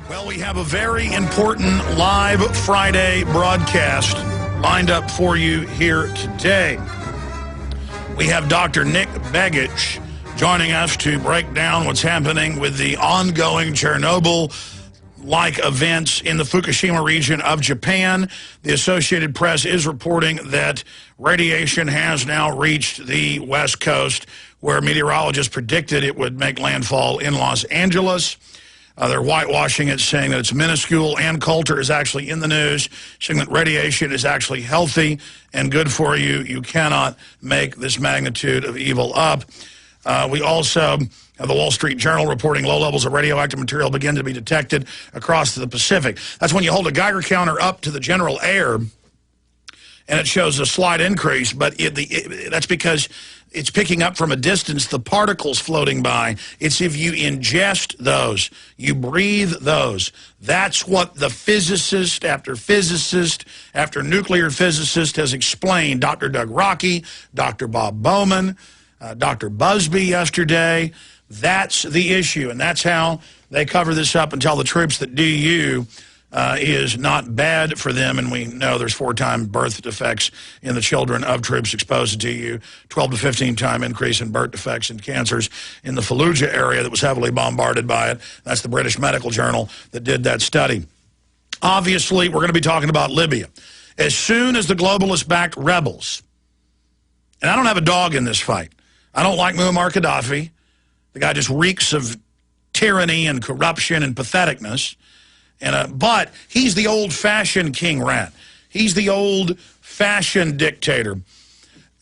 Well, we have a very important live Friday broadcast lined up for you here today. We have Dr. Nick Begich joining us to break down what's happening with the ongoing Chernobyl-like events in the Fukushima region of Japan. The Associated Press is reporting that radiation has now reached the West Coast, where meteorologists predicted it would make landfall in Los Angeles. They're whitewashing it, saying that it's minuscule. Ann Coulter is actually in the news, saying that radiation is actually healthy and good for you. You cannot make this magnitude of evil up. We also have the Wall Street Journal reporting low levels of radioactive material begin to be detected across the Pacific. That's when you hold a Geiger counter up to the general air, and it shows a slight increase, but that's because it's picking up from a distance the particles floating by. It's if you ingest those, you breathe those. That's what the physicist after nuclear physicist has explained. Dr. Doug Rockey, Dr. Bob Bowman, Dr. Busby yesterday. That's the issue, and that's how they cover this up and tell the troops that DU is not bad for them, and we know there's 4-time birth defects in the children of troops exposed to DU, 12 to 15-time increase in birth defects and cancers in the Fallujah area that was heavily bombarded by it. That's the British Medical Journal that did that study. Obviously, we're going to be talking about Libya. As soon as the globalist-backed rebels, and I don't have a dog in this fight. I don't like Muammar Qaddafi. The guy just reeks of tyranny and corruption and patheticness. But he's the old-fashioned king rat. He's the old-fashioned dictator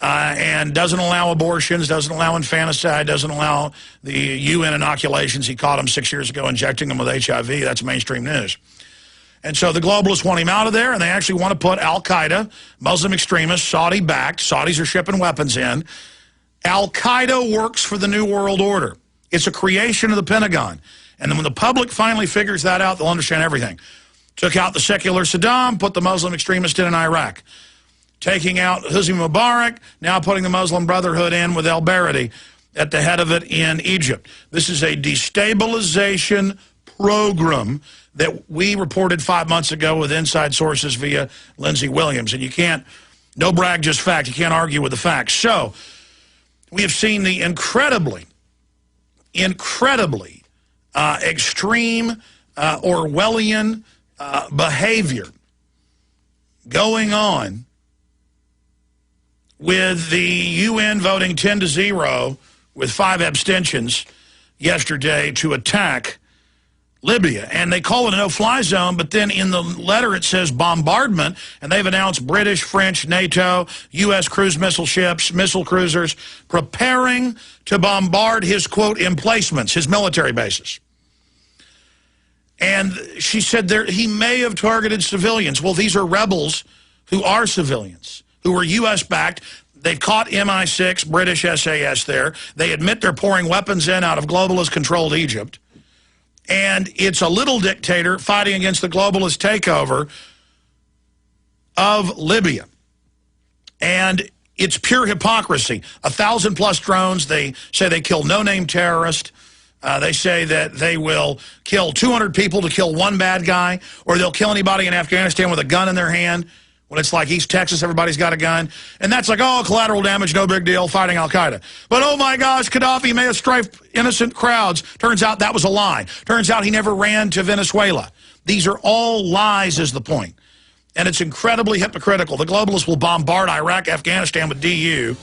and doesn't allow abortions, doesn't allow infanticide, doesn't allow the UN inoculations. He caught him 6 years ago injecting them with HIV. That's mainstream news. And so the globalists want him out of there, and they actually want to put al-Qaeda, Muslim extremists, Saudi-backed. Saudis are shipping weapons in. Al-Qaeda works for the New World Order. It's a creation of the Pentagon. And then when the public finally figures that out, they'll understand everything. Took out the secular Saddam, put the Muslim extremist in Iraq. Taking out Hosni Mubarak, now putting the Muslim Brotherhood in with al-Baradi at the head of it in Egypt. This is a destabilization program that we reported 5 months ago with inside sources via Lindsey Williams. And you can't, no brag, just fact. You can't argue with the facts. So we have seen the incredibly extreme Orwellian behavior going on with the UN voting 10-0 with 5 abstentions yesterday to attack Libya. And they call it a no-fly zone, but then in the letter it says bombardment, and they've announced British, French, NATO, U.S. cruise missile ships, missile cruisers, preparing to bombard his, quote, emplacements, his military bases. And she said he may have targeted civilians. Well, these are rebels who are civilians, who are U.S.-backed. They've caught MI6, British SAS there. They admit they're pouring weapons in out of globalist-controlled Egypt. And it's a little dictator fighting against the globalist takeover of Libya. And it's pure hypocrisy. 1,000+ drones. They say they kill no-name terrorists. They say that they will kill 200 people to kill one bad guy, or they'll kill anybody in Afghanistan with a gun in their hand. When it's like East Texas, everybody's got a gun. And that's like, oh, collateral damage, no big deal, fighting al-Qaeda. But, oh, my gosh, Qaddafi may have strafed innocent crowds. Turns out that was a lie. Turns out he never ran to Venezuela. These are all lies is the point. And it's incredibly hypocritical. The globalists will bombard Iraq, Afghanistan with DU,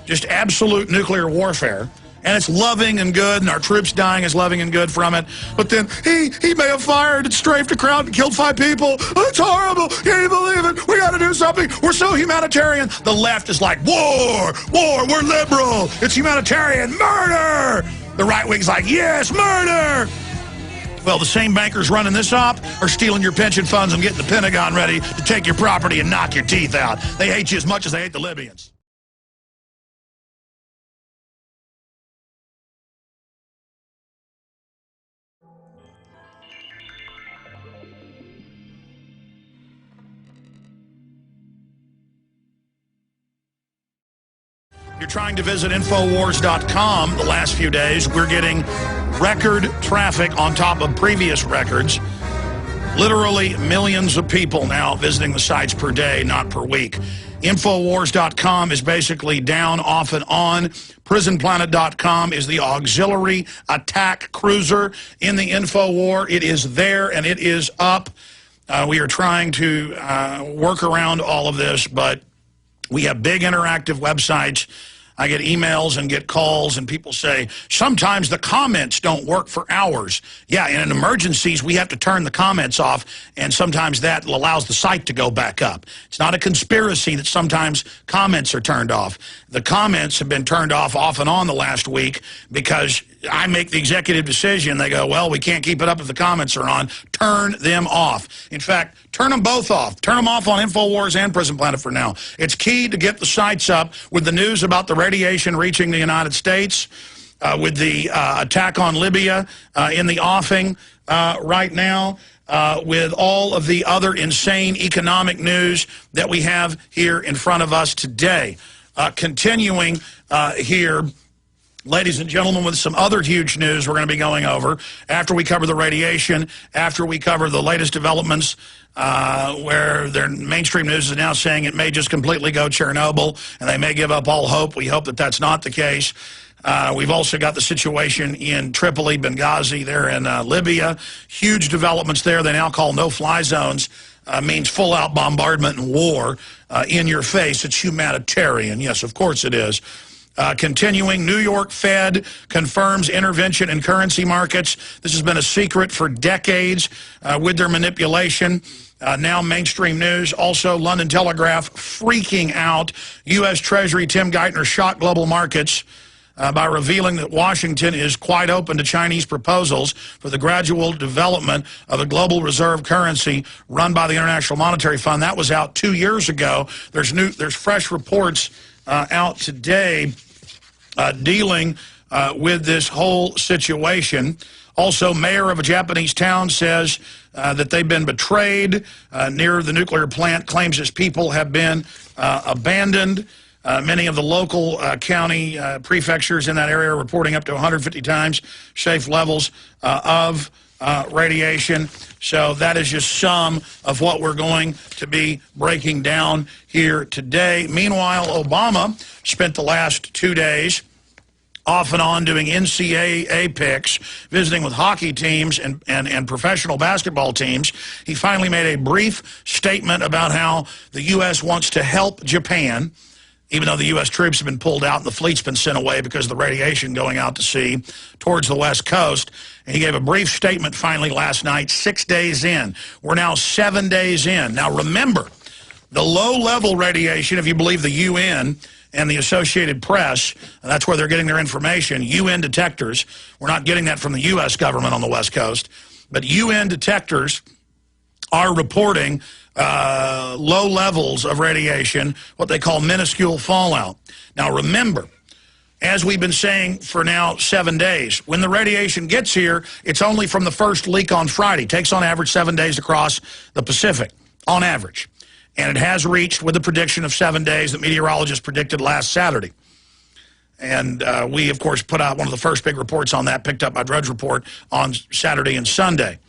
just absolute nuclear warfare. And it's loving and good, and our troops dying is loving and good from it. But then he may have fired and strafed a crowd and killed 5 people. Oh, it's horrible. Can you believe it? We got to do something. We're so humanitarian. The left is like, war, we're liberal. It's humanitarian, murder. The right wing's like, yes, murder. Well, the same bankers running this op are stealing your pension funds and getting the Pentagon ready to take your property and knock your teeth out. They hate you as much as they hate the Libyans. You're trying to visit Infowars.com the last few days. We're getting record traffic on top of previous records. Literally millions of people now visiting the sites per day, not per week. Infowars.com is basically down off and on. PrisonPlanet.com is the auxiliary attack cruiser in the InfoWar. It is there and it is up. We are trying to work around all of this, but we have big interactive websites. I get emails and get calls, and people say, sometimes the comments don't work for hours. Yeah, and in emergencies, we have to turn the comments off, and sometimes that allows the site to go back up. It's not a conspiracy that sometimes comments are turned off. The comments have been turned off and on the last week because I make the executive decision. They go, well, we can't keep it up if the comments are on. Turn them off. In fact, turn them both off. Turn them off on InfoWars and Prison Planet for now. It's key to get the sites up with the news about the radiation reaching the United States, with the attack on Libya in the offing right now, with all of the other insane economic news that we have here in front of us today. Continuing here, ladies and gentlemen, with some other huge news we're going to be going over after we cover the radiation, after we cover the latest developments where their mainstream news is now saying it may just completely go Chernobyl and they may give up all hope. We hope that that's not the case. We've also got the situation in Tripoli, Benghazi, there in Libya. Huge developments there. They now call no-fly zones. Means full-out bombardment and war in your face. It's humanitarian. Yes, of course it is. Continuing, New York Fed confirms intervention in currency markets. This has been a secret for decades with their manipulation. Now mainstream news. Also, London Telegraph freaking out. U.S. Treasury Tim Geithner shocked global markets by revealing that Washington is quite open to Chinese proposals for the gradual development of a global reserve currency run by the International Monetary Fund. That was out 2 years ago. There's fresh reports out today dealing with this whole situation. Also, mayor of a Japanese town says that they've been betrayed near the nuclear plant, claims his people have been abandoned. Many of the local county prefectures in that area are reporting up to 150 times safe levels of radiation. So that is just some of what we're going to be breaking down here today. Meanwhile, Obama spent the last 2 days off and on doing NCAA picks, visiting with hockey teams and professional basketball teams. He finally made a brief statement about how the U.S. wants to help Japan, even though the U.S. troops have been pulled out and the fleet's been sent away because of the radiation going out to sea towards the West Coast. And he gave a brief statement finally last night, 6 days in. We're now 7 days in. Now remember, the low-level radiation, if you believe the UN and the Associated Press, and that's where they're getting their information, UN detectors. We're not getting that from the U.S. government on the West Coast, but UN detectors are reporting low levels of radiation, what they call minuscule fallout. Now remember, as we've been saying for now 7 days, when the radiation gets here, it's only from the first leak on Friday. It takes on average 7 days to cross the Pacific, on average. And it has reached with a prediction of 7 days that meteorologists predicted last Saturday. And we, of course, put out one of the first big reports on that, picked up by Drudge Report on Saturday and Sunday.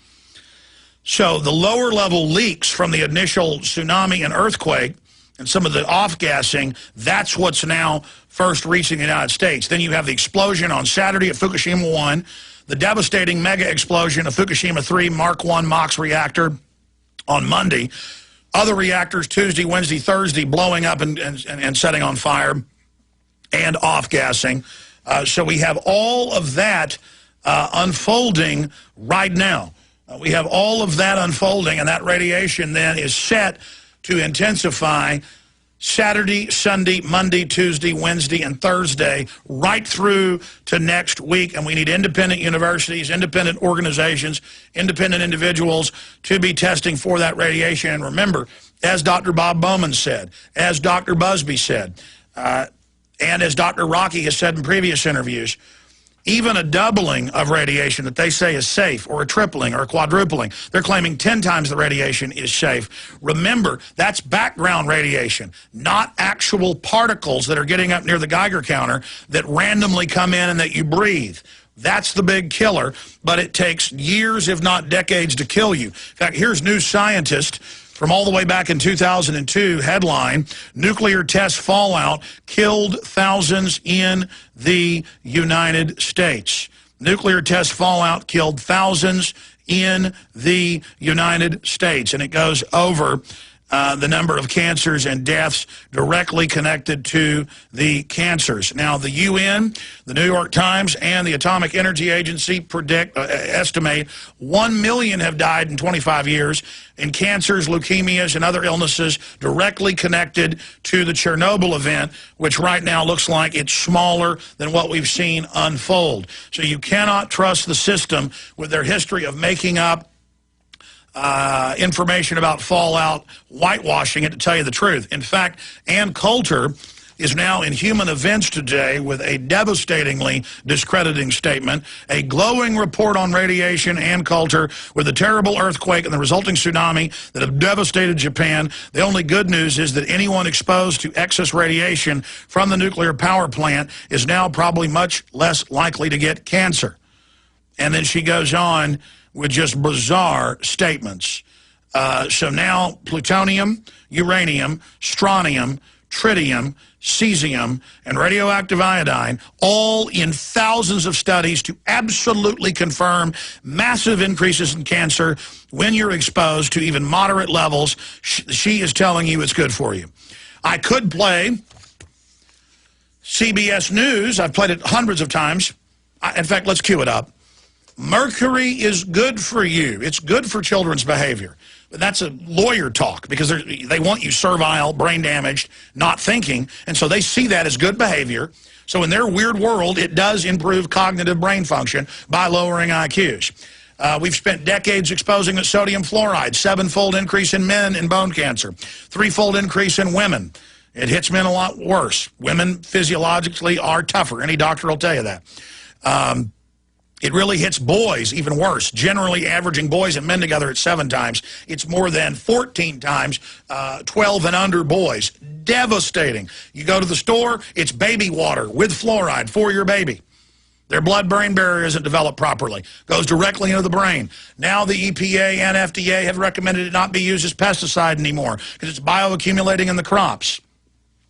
So the lower level leaks from the initial tsunami and earthquake and some of the off-gassing, that's what's now first reaching the United States. Then you have the explosion on Saturday at Fukushima 1, the devastating mega explosion of Fukushima 3 Mark 1 MOX reactor on Monday, other reactors Tuesday, Wednesday, Thursday blowing up and setting on fire and off-gassing. So we have all of that unfolding right now. We have all of that unfolding, and that radiation then is set to intensify Saturday, Sunday, Monday, Tuesday, Wednesday, and Thursday, right through to next week. And we need independent universities, independent organizations, independent individuals to be testing for that radiation. And remember, as Dr. Bob Bowman said, as Dr. Busby said, and as Dr. Rocky has said in previous interviews, even a doubling of radiation that they say is safe, or a tripling or a quadrupling, they're claiming 10 times the radiation is safe. Remember, that's background radiation, not actual particles that are getting up near the Geiger counter that randomly come in and that you breathe. That's the big killer, but it takes years, if not decades, to kill you. In fact, here's New Scientist from all the way back in 2002, headline, nuclear test fallout killed thousands in the United States. Nuclear test fallout killed thousands in the United States. And it goes over the number of cancers and deaths directly connected to the cancers. Now, the UN, the New York Times, and the Atomic Energy Agency estimate 1 million have died in 25 years in cancers, leukemias, and other illnesses directly connected to the Chernobyl event, which right now looks like it's smaller than what we've seen unfold. So you cannot trust the system with their history of making up information about fallout, whitewashing it, to tell you the truth. In fact, Ann Coulter is now in Human Events today with a devastatingly discrediting statement, a glowing report on radiation. Ann Coulter, with the terrible earthquake and the resulting tsunami that have devastated Japan. The only good news is that anyone exposed to excess radiation from the nuclear power plant is now probably much less likely to get cancer. And then she goes on with just bizarre statements. So now plutonium, uranium, strontium, tritium, cesium, and radioactive iodine, all in thousands of studies to absolutely confirm massive increases in cancer when you're exposed to even moderate levels. She is telling you it's good for you. I could play CBS News. I've played it hundreds of times. In fact, let's cue it up. Mercury is good for you. It's good for children's behavior. But that's a lawyer talk because they want you servile, brain damaged, not thinking. And so they see that as good behavior. So in their weird world, it does improve cognitive brain function by lowering IQs. We've spent decades exposing the sodium fluoride, 7-fold increase in men in bone cancer, 3-fold increase in women. It hits men a lot worse. Women physiologically are tougher. Any doctor will tell you that. It really hits boys even worse, generally averaging boys and men together at 7 times. It's more than 14 times 12 and under boys. Devastating. You go to the store, it's baby water with fluoride for your baby. Their blood-brain barrier isn't developed properly. Goes directly into the brain. Now the EPA and FDA have recommended it not be used as pesticide anymore because it's bioaccumulating in the crops.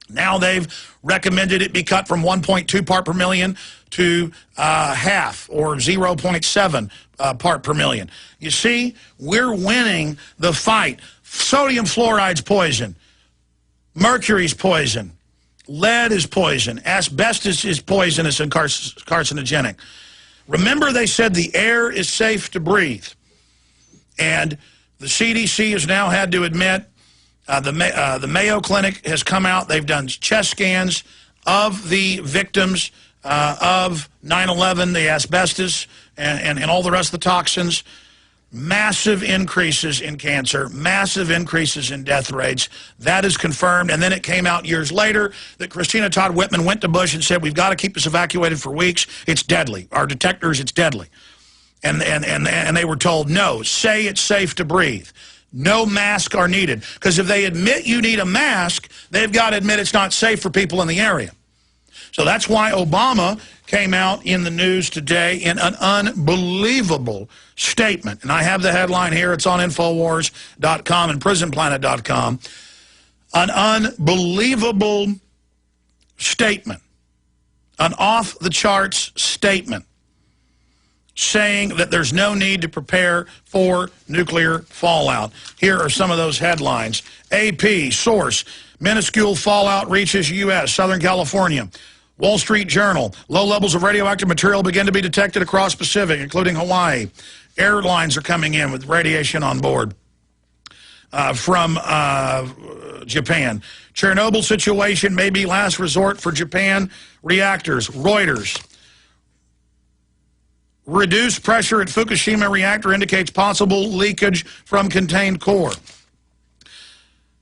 Now they've recommended it be cut from 1.2 part per million to half, or 0.7 part per million. You see, we're winning the fight. Sodium fluoride's poison. Mercury's poison. Lead is poison. Asbestos is poisonous and carcinogenic. Remember, they said the air is safe to breathe. And the CDC has now had to admit, the Mayo Clinic has come out. They've done chest scans of the victims of 9/11, the asbestos, and all the rest of the toxins. Massive increases in cancer, massive increases in death rates. That is confirmed. And then it came out years later that Christina Todd Whitman went to Bush and said, we've got to keep this evacuated for weeks. It's deadly. Our detectors, it's deadly. And they were told, no, say it's safe to breathe. No masks are needed. Because if they admit you need a mask, they've got to admit it's not safe for people in the area. So that's why Obama came out in the news today in an unbelievable statement. And I have the headline here. It's on Infowars.com and PrisonPlanet.com. An unbelievable statement. An off-the-charts statement saying that there's no need to prepare for nuclear fallout. Here are some of those headlines. AP, source, minuscule fallout reaches U.S., Southern California. Wall Street Journal, low levels of radioactive material begin to be detected across Pacific, including Hawaii. Airlines are coming in with radiation on board from Japan. Chernobyl situation may be last resort for Japan reactors. Reuters. Reduced pressure at Fukushima reactor indicates possible leakage from contained core.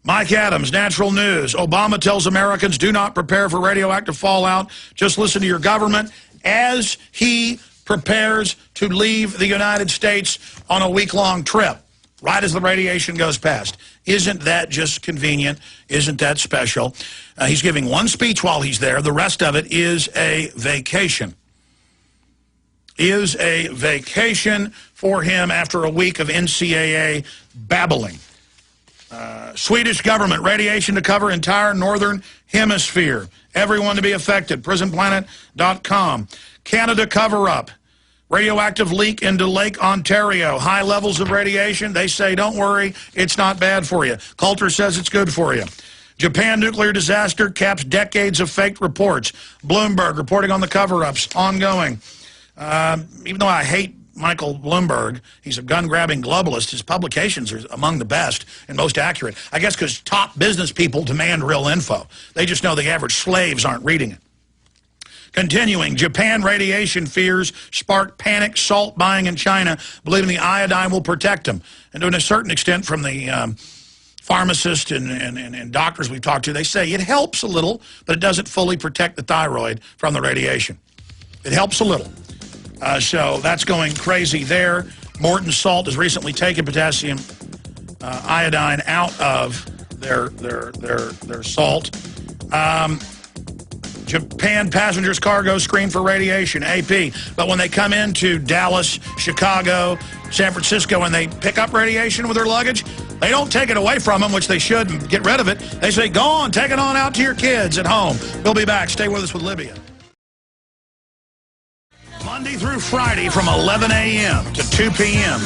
Mike Adams, Natural News. Obama tells Americans do not prepare for radioactive fallout. Just listen to your government as he prepares to leave the United States on a week-long trip, right as the radiation goes past. Isn't that just convenient? Isn't that special? He's giving one speech while he's there. The rest of it is a vacation. is a vacation for him after a week of NCAA babbling. Swedish government, radiation to cover entire northern hemisphere. Everyone to be affected. PrisonPlanet.com. Canada cover-up. Radioactive leak into Lake Ontario. High levels of radiation. They say, don't worry, it's not bad for you. Coulter says it's good for you. Japan nuclear disaster caps decades of faked reports. Bloomberg reporting on the cover-ups. Ongoing. Even though I hate Michael Bloomberg, he's a gun-grabbing globalist, his publications are among the best and most accurate. I guess because top business people demand real info. They just know the average slaves aren't reading it. Continuing, Japan radiation fears spark panic salt buying in China, believing the iodine will protect them. And to a certain extent from the pharmacists and doctors we've talked to, they say it helps a little, but it doesn't fully protect the thyroid from the radiation. It helps a little. So that's going crazy there. Morton Salt has recently taken potassium iodine out of their salt. Japan passengers cargo screened for radiation, AP. But when they come into Dallas, Chicago, San Francisco, and they pick up radiation with their luggage, they don't take it away from them, which they should, and get rid of it. They say, go on, take it on out to your kids at home. We'll be back. Stay with us with Libya. Monday through Friday from 11 a.m. to 2 p.m.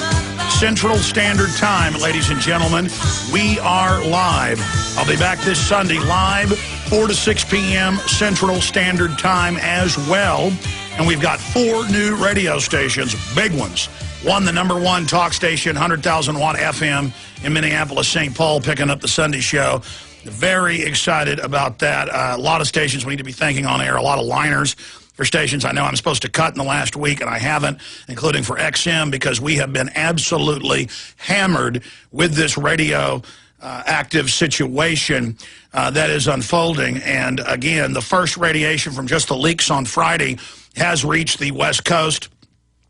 Central Standard Time, ladies and gentlemen. We are live. I'll be back this Sunday live, 4 to 6 p.m. Central Standard Time as well. And we've got 4 new radio stations, big ones. One, the #1 talk station, 100,000 watt FM in Minneapolis, St. Paul, picking up the Sunday show. Very excited about that. A lot of stations we need to be thanking on air, a lot of liners for stations I know I'm supposed to cut in the last week, and I haven't, including for XM, because we have been absolutely hammered with this radio active situation that is unfolding. And again, the first radiation from just the leaks on Friday has reached the West Coast.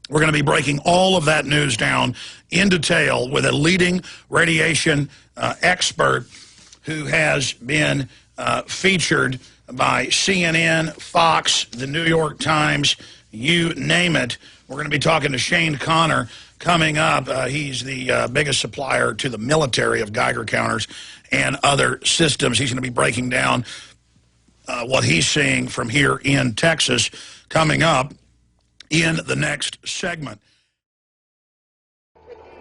We're going to be breaking all of that news down in detail with a leading radiation expert who has been featured by CNN, Fox, the New York Times, you name it. We're going to be talking to Shane Connor coming up. He's the biggest supplier to the military of Geiger counters and other systems. He's going to be breaking down what he's seeing from here in Texas coming up in the next segment.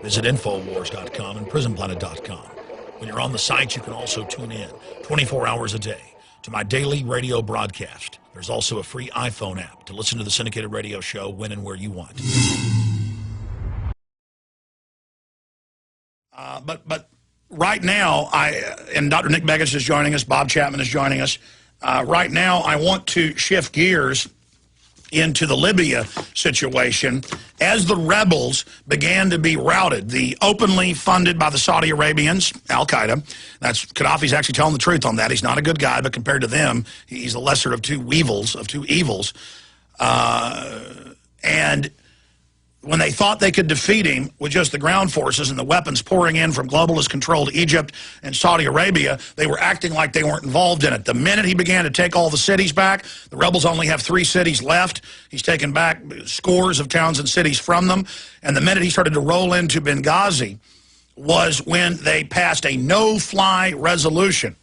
Visit Infowars.com and PrisonPlanet.com. When you're on the site, you can also tune in 24 hours a day to my daily radio broadcast. There's also a free iPhone app to listen to the syndicated radio show when and where you want. But right now, and Dr. Nick Begich is joining us, Bob Chapman is joining us. Right now, I want to shift gears into the Libya situation as the rebels began to be routed. The openly funded by the Saudi Arabians, Al-Qaeda. That's Qaddafi's actually telling the truth on that. He's not a good guy, but compared to them, he's the lesser of two evils. And when they thought they could defeat him with just the ground forces and the weapons pouring in from globalist-controlled Egypt and Saudi Arabia, they were acting like they weren't involved in it. The minute he began to take all the cities back, the rebels only have 3 cities left. He's taken back scores of towns and cities from them. And the minute he started to roll into Benghazi was when they passed a no-fly resolution,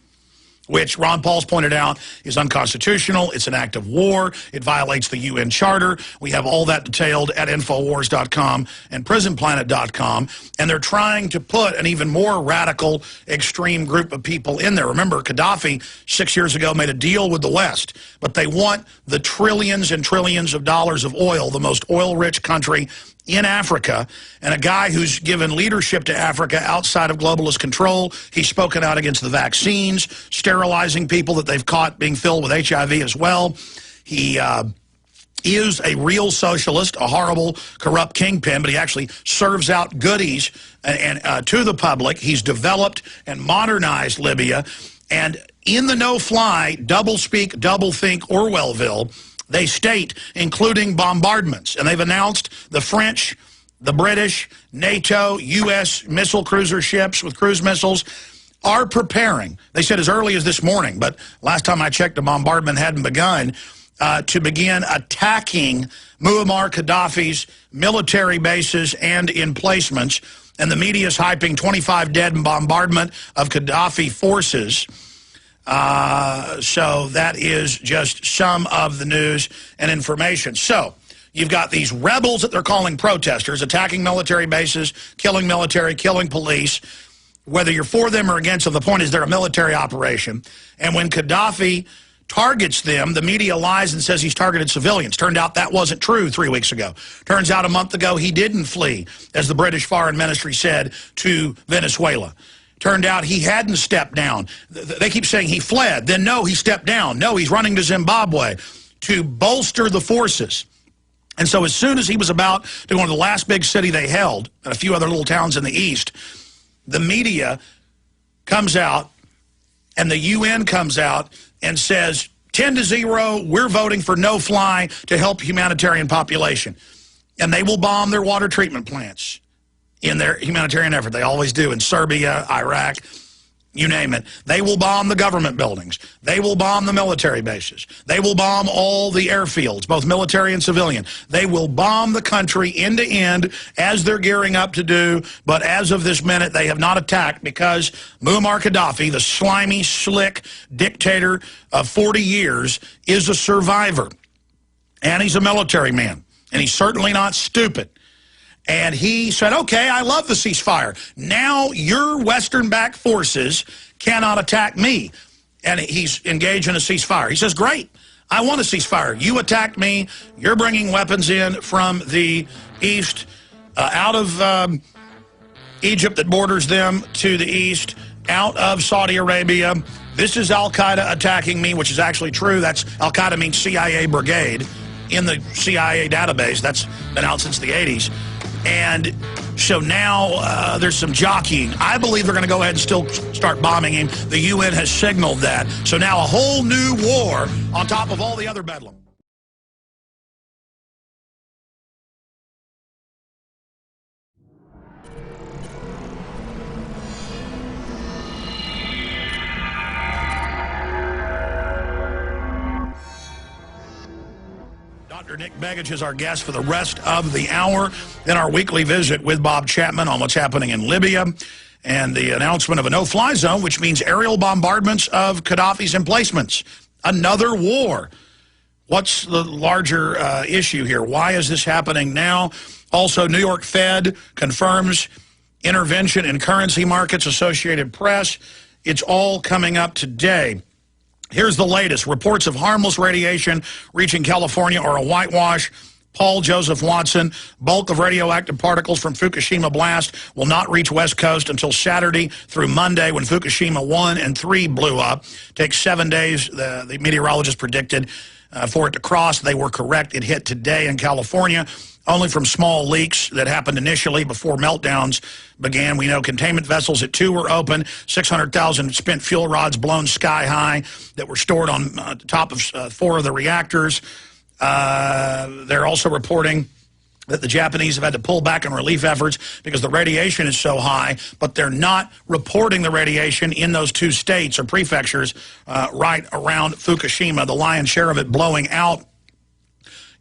which Ron Paul's pointed out is unconstitutional. It's an act of war. It violates the UN Charter. We have all that detailed at Infowars.com and PrisonPlanet.com. And they're trying to put an even more radical, extreme group of people in there. Remember, Qaddafi 6 years ago made a deal with the West, but they want the trillions and trillions of dollars of oil, the most oil-rich country in Africa, and a guy who's given leadership to Africa outside of globalist control. He's spoken out against the vaccines, sterilizing people that they've caught being filled with HIV as well. He is a real socialist, a horrible, corrupt kingpin, but he actually serves out goodies and to the public. He's developed and modernized Libya, and in the no-fly, double-speak, double-think Orwellville, they state, including bombardments. And they've announced the French, the British, NATO, U.S. missile cruiser ships with cruise missiles are preparing. They said as early as this morning, but last time I checked, the bombardment hadn't begun. to begin attacking Muammar Gaddafi's military bases and emplacements. And the media is hyping 25 dead in bombardment of Qaddafi forces. So that is just some of the news and information. So you've got these rebels that they're calling protesters, attacking military bases, killing military, killing police. Whether you're for them or against them, the point is they're a military operation. And when Qaddafi targets them, the media lies and says he's targeted civilians. Turned out that wasn't true 3 weeks ago. Turns out a month ago he didn't flee, as the British Foreign Ministry said, to Venezuela. Turned out he hadn't stepped down. They keep saying he fled. Then no, he stepped down. No, he's running to Zimbabwe to bolster the forces. And so as soon as he was about to go into the last big city they held, and a few other little towns in the east, the media comes out and the UN comes out and says, 10-0, we're voting for no-fly to help humanitarian population. And they will bomb their water treatment plants in their humanitarian effort. They always do in Serbia, Iraq, you name it. They will bomb the government buildings. They will bomb the military bases. They will bomb all the airfields, both military and civilian. They will bomb the country end to end as they're gearing up to do. But as of this minute, they have not attacked because Muammar Gaddafi, the slimy, slick dictator of 40 years, is a survivor. And he's a military man. And he's certainly not stupid. And he said, okay, I love the ceasefire. Now your Western-backed forces cannot attack me. And he's engaged in a ceasefire. He says, great, I want a ceasefire. You attacked me. You're bringing weapons in from the east, out of Egypt that borders them to the east, out of Saudi Arabia. This is al-Qaeda attacking me, which is actually true. That's al-Qaeda means CIA brigade in the CIA database. That's been out since the 80s. And so now there's some jockeying. I believe they're going to go ahead and still start bombing him. The UN has signaled that. So now a whole new war on top of all the other bedlam. Dr. Nick Begich is our guest for the rest of the hour. Then our weekly visit with Bob Chapman on what's happening in Libya and the announcement of a no-fly zone, which means aerial bombardments of Qaddafi's emplacements. Another war. What's the larger issue here? Why is this happening now? Also, New York Fed confirms intervention in currency markets, Associated Press. It's all coming up today. Here's the latest. Reports of harmless radiation reaching California are a whitewash. Paul Joseph Watson, bulk of radioactive particles from Fukushima blast will not reach West Coast until Saturday through Monday when Fukushima 1 and 3 blew up. Takes 7 days, the meteorologists predicted, for it to cross. They were correct. It hit today in California, only from small leaks that happened initially before meltdowns began. We know containment vessels at 2 were open, 600,000 spent fuel rods blown sky high that were stored on top of 4 of the reactors. They're also reporting that the Japanese have had to pull back on relief efforts because the radiation is so high, but they're not reporting the radiation in those 2 states or prefectures right around Fukushima, the lion's share of it blowing out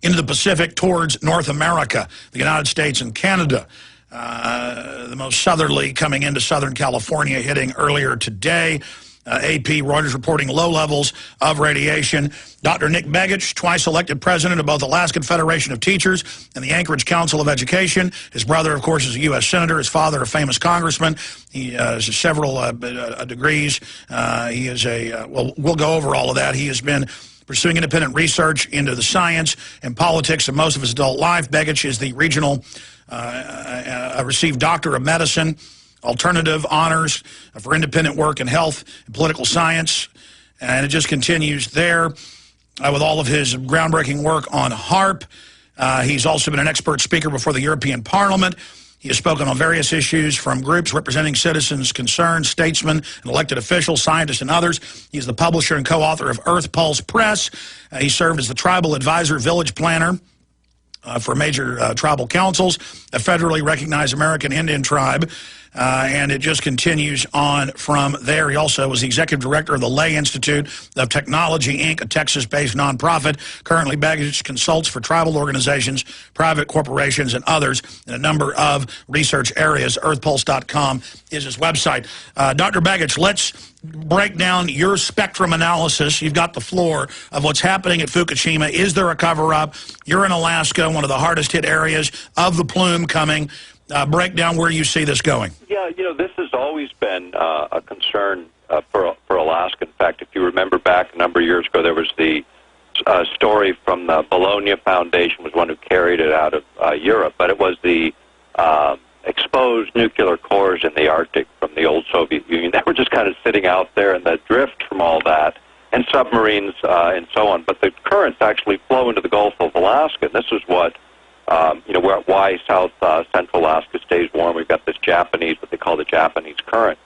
into the Pacific towards North America, the United States and Canada. The most southerly coming into Southern California, hitting earlier today. AP, Reuters reporting low levels of radiation. Dr. Nick Begich, twice elected president of both Alaskan Federation of Teachers and the Anchorage Council of Education. His brother, of course, is a U.S. senator. His father, a famous congressman. He has several degrees. He is well, we'll go over all of that. He has been pursuing independent research into the science and politics of most of his adult life. Begich is the regional, received Doctor of Medicine, alternative honors for independent work in health and political science. And it just continues there with all of his groundbreaking work on HARP. He's also been an expert speaker before the European Parliament. He has spoken on various issues from groups representing citizens' concerns, statesmen, and elected officials, scientists, and others. He's the publisher and co-author of Earth Pulse Press. He served as the tribal advisor, village planner for major tribal councils, a federally recognized American Indian tribe. and it just continues on from there. He also was the executive director of the Lay Institute of Technology, Inc., a Texas-based nonprofit. Currently, Begich consults for tribal organizations, private corporations, and others in a number of research areas. EarthPulse.com is his website. Dr. Begich, let's break down your spectrum analysis. You've got the floor of what's happening at Fukushima. Is there a cover-up? You're in Alaska, one of the hardest hit areas of the plume coming. Break down where you see this going. Yeah, this has always been a concern for Alaska. In fact, if you remember back a number of years ago, there was the story from the Bologna Foundation, was one who carried it out of Europe, but it was the exposed nuclear cores in the Arctic from the old Soviet Union. They were just kind of sitting out there, and the drift from all that, and submarines and so on. But the currents actually flow into the Gulf of Alaska, and this is what, why South Central Alaska stays warm. We've got this Japanese, what they call the Japanese current.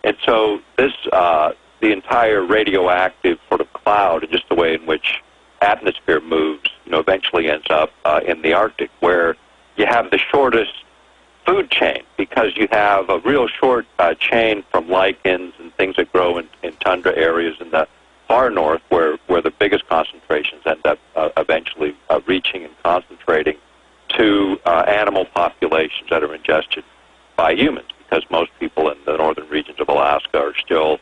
And so this, the entire radioactive sort of cloud, and just the way in which atmosphere moves, eventually ends up in the Arctic, where you have the shortest food chain, because you have a real short chain from lichens and things that grow in tundra areas in the far north, where the biggest concentrations end up eventually reaching and concentrating, to animal populations that are ingested by humans, because most people in the northern regions of Alaska are still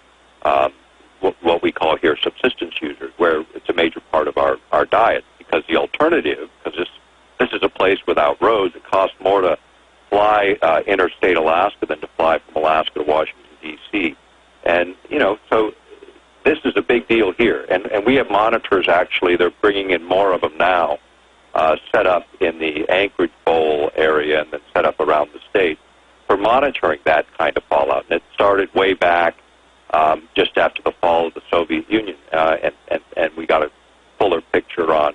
what we call here subsistence users, where it's a major part of our diet, because the alternative, because this is a place without roads, it costs more to fly interstate Alaska than to fly from Alaska to Washington, D.C. And, so this is a big deal here. And we have monitors, actually. They're bringing in more of them now, set up in the Anchorage Bowl area and then set up around the state for monitoring that kind of fallout. And it started way back just after the fall of the Soviet Union, and we got a fuller picture on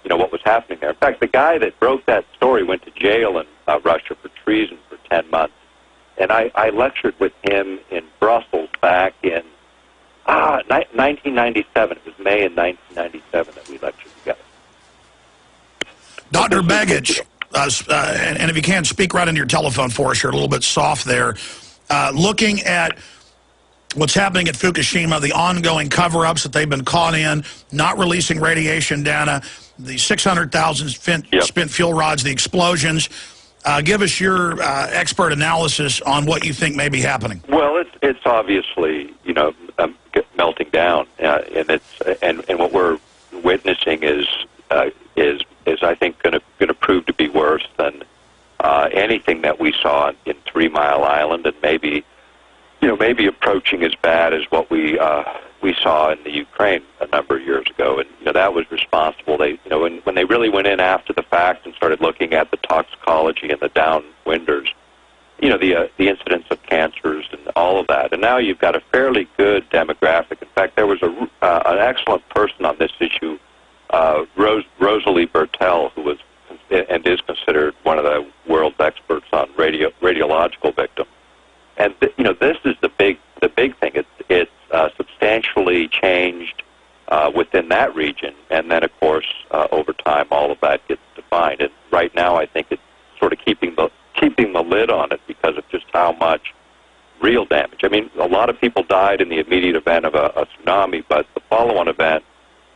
what was happening there. In fact, the guy that broke that story went to jail in Russia for treason for 10 months. And I lectured with him in Brussels back in 1997. It was May in 1997 that we lectured together. Dr. Begich, and if you can, speak right into your telephone for us. You're a little bit soft there. Looking at what's happening at Fukushima, the ongoing cover-ups that they've been caught in, not releasing radiation data, the 600,000 spent fuel rods, the explosions. Give us your expert analysis on what you think may be happening. Well, it's obviously melting down, and what we're witnessing is I think going to prove to be worse than anything that we saw in 3 Mile Island, and maybe approaching as bad as what we saw in the Ukraine a number of years ago. And that was responsible. They when they really went in after the fact and started looking at the toxicology and the downwinders, the incidence of cancers and all of that. And now you've got a fairly good demographic. In fact, there was an excellent person on this issue, Rosalie Bertel, who was and is considered one of the world's experts on radiological victims. And this is the big thing. It's substantially changed within that region, and then of course over time all of that gets defined. And right now, I think it's sort of keeping the lid on it because of just how much real damage. I mean, a lot of people died in the immediate event of a tsunami, but the follow-on event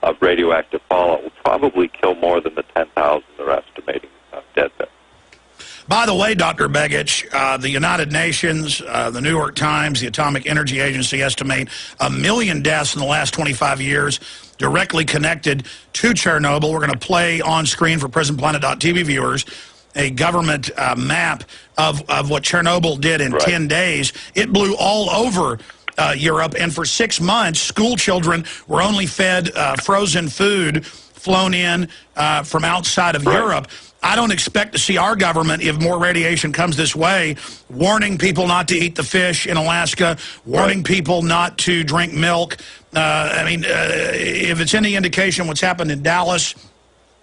of radioactive fallout will probably kill more than the 10,000 they're estimating dead there. By the way, Dr. Begich, the United Nations, the New York Times, the Atomic Energy Agency estimate 1 million deaths in the last 25 years directly connected to Chernobyl. We're going to play on screen for PrisonPlanet.tv viewers a government map of what Chernobyl did in 10 days. It blew all over Europe, and for 6 months, school children were only fed frozen food flown in from outside of Europe. I don't expect to see our government, if more radiation comes this way, warning people not to eat the fish in Alaska, warning people not to drink milk. I mean, if it's any indication what's happened in Dallas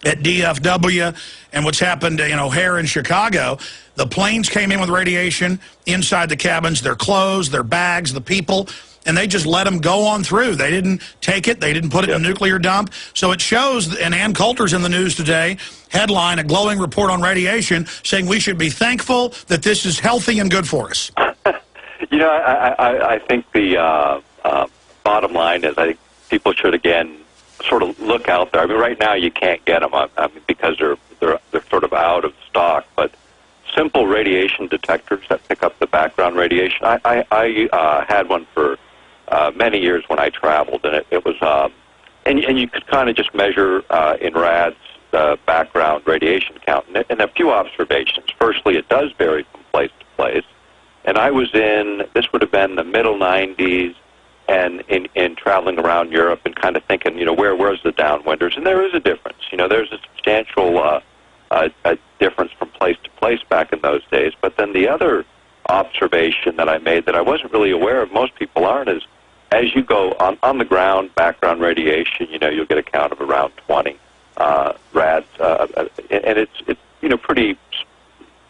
at DFW and what's happened in O'Hare in Chicago, the planes came in with radiation inside the cabins, their clothes, their bags, the people, and they just let them go on through. They didn't take it. They didn't put it in a nuclear dump. So it shows, and Ann Coulter's in the news today, headline, a glowing report on radiation, saying we should be thankful that this is healthy and good for us. I think the bottom line is I think people should, again, sort of look out there. I mean, right now you can't get them because they're sort of out of stock, but simple radiation detectors that pick up the background radiation. I had one for many years when I traveled, and it was, and you could kind of just measure in rads the background radiation count, and a few observations. Firstly, it does vary from place to place, and I was this would have been the middle 90s, and in traveling around Europe and kind of thinking, where's the downwinders? And there is a difference. There's a substantial a difference from place to place back in those days. But then the other observation that I made that I wasn't really aware of, most people aren't, is as you go on the ground, background radiation, you'll get a count of around 20 rads, and it's pretty,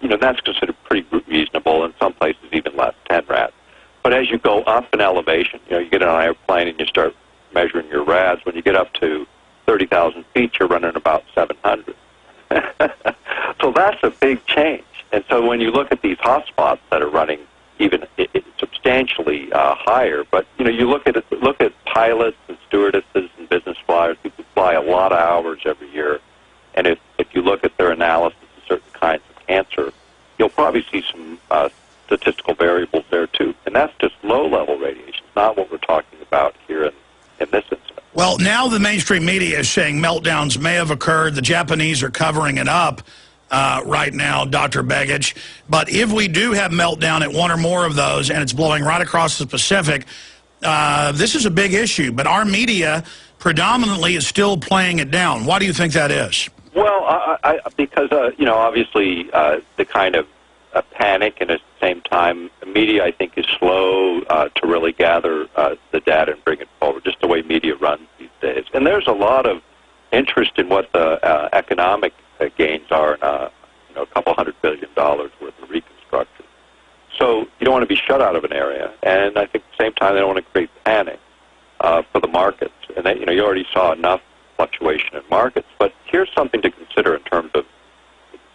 that's considered pretty reasonable. In some places, even less, 10 rads. But as you go up in elevation, you get on an airplane and you start measuring your rads. When you get up to 30,000 feet, you're running about 700. So that's a big change. And so when you look at these hotspots that are running even substantially higher, but you look at pilots and stewardesses and business flyers, people fly a lot of hours every year, and if you look at their analysis of certain kinds of cancer, you'll probably see some statistical variables there too, and that's just low-level radiation, not what we're talking about here in this instance. Well, now the mainstream media is saying meltdowns may have occurred. The Japanese are covering it up right now, Dr. Begich. But if we do have meltdown at one or more of those, and it's blowing right across the Pacific, this is a big issue. But our media predominantly is still playing it down. Why do you think that is? Well, because, obviously the kind of panic, and at the same time, the media, I think, is slow to really gather the data and bring it forward, just the way media runs these days. And there's a lot of interest in what the economic gains are in a couple $100 billion worth of reconstruction. So you don't want to be shut out of an area, and I think at the same time they don't want to create panic for the markets. And you already saw enough fluctuation in markets. But here's something to consider in terms of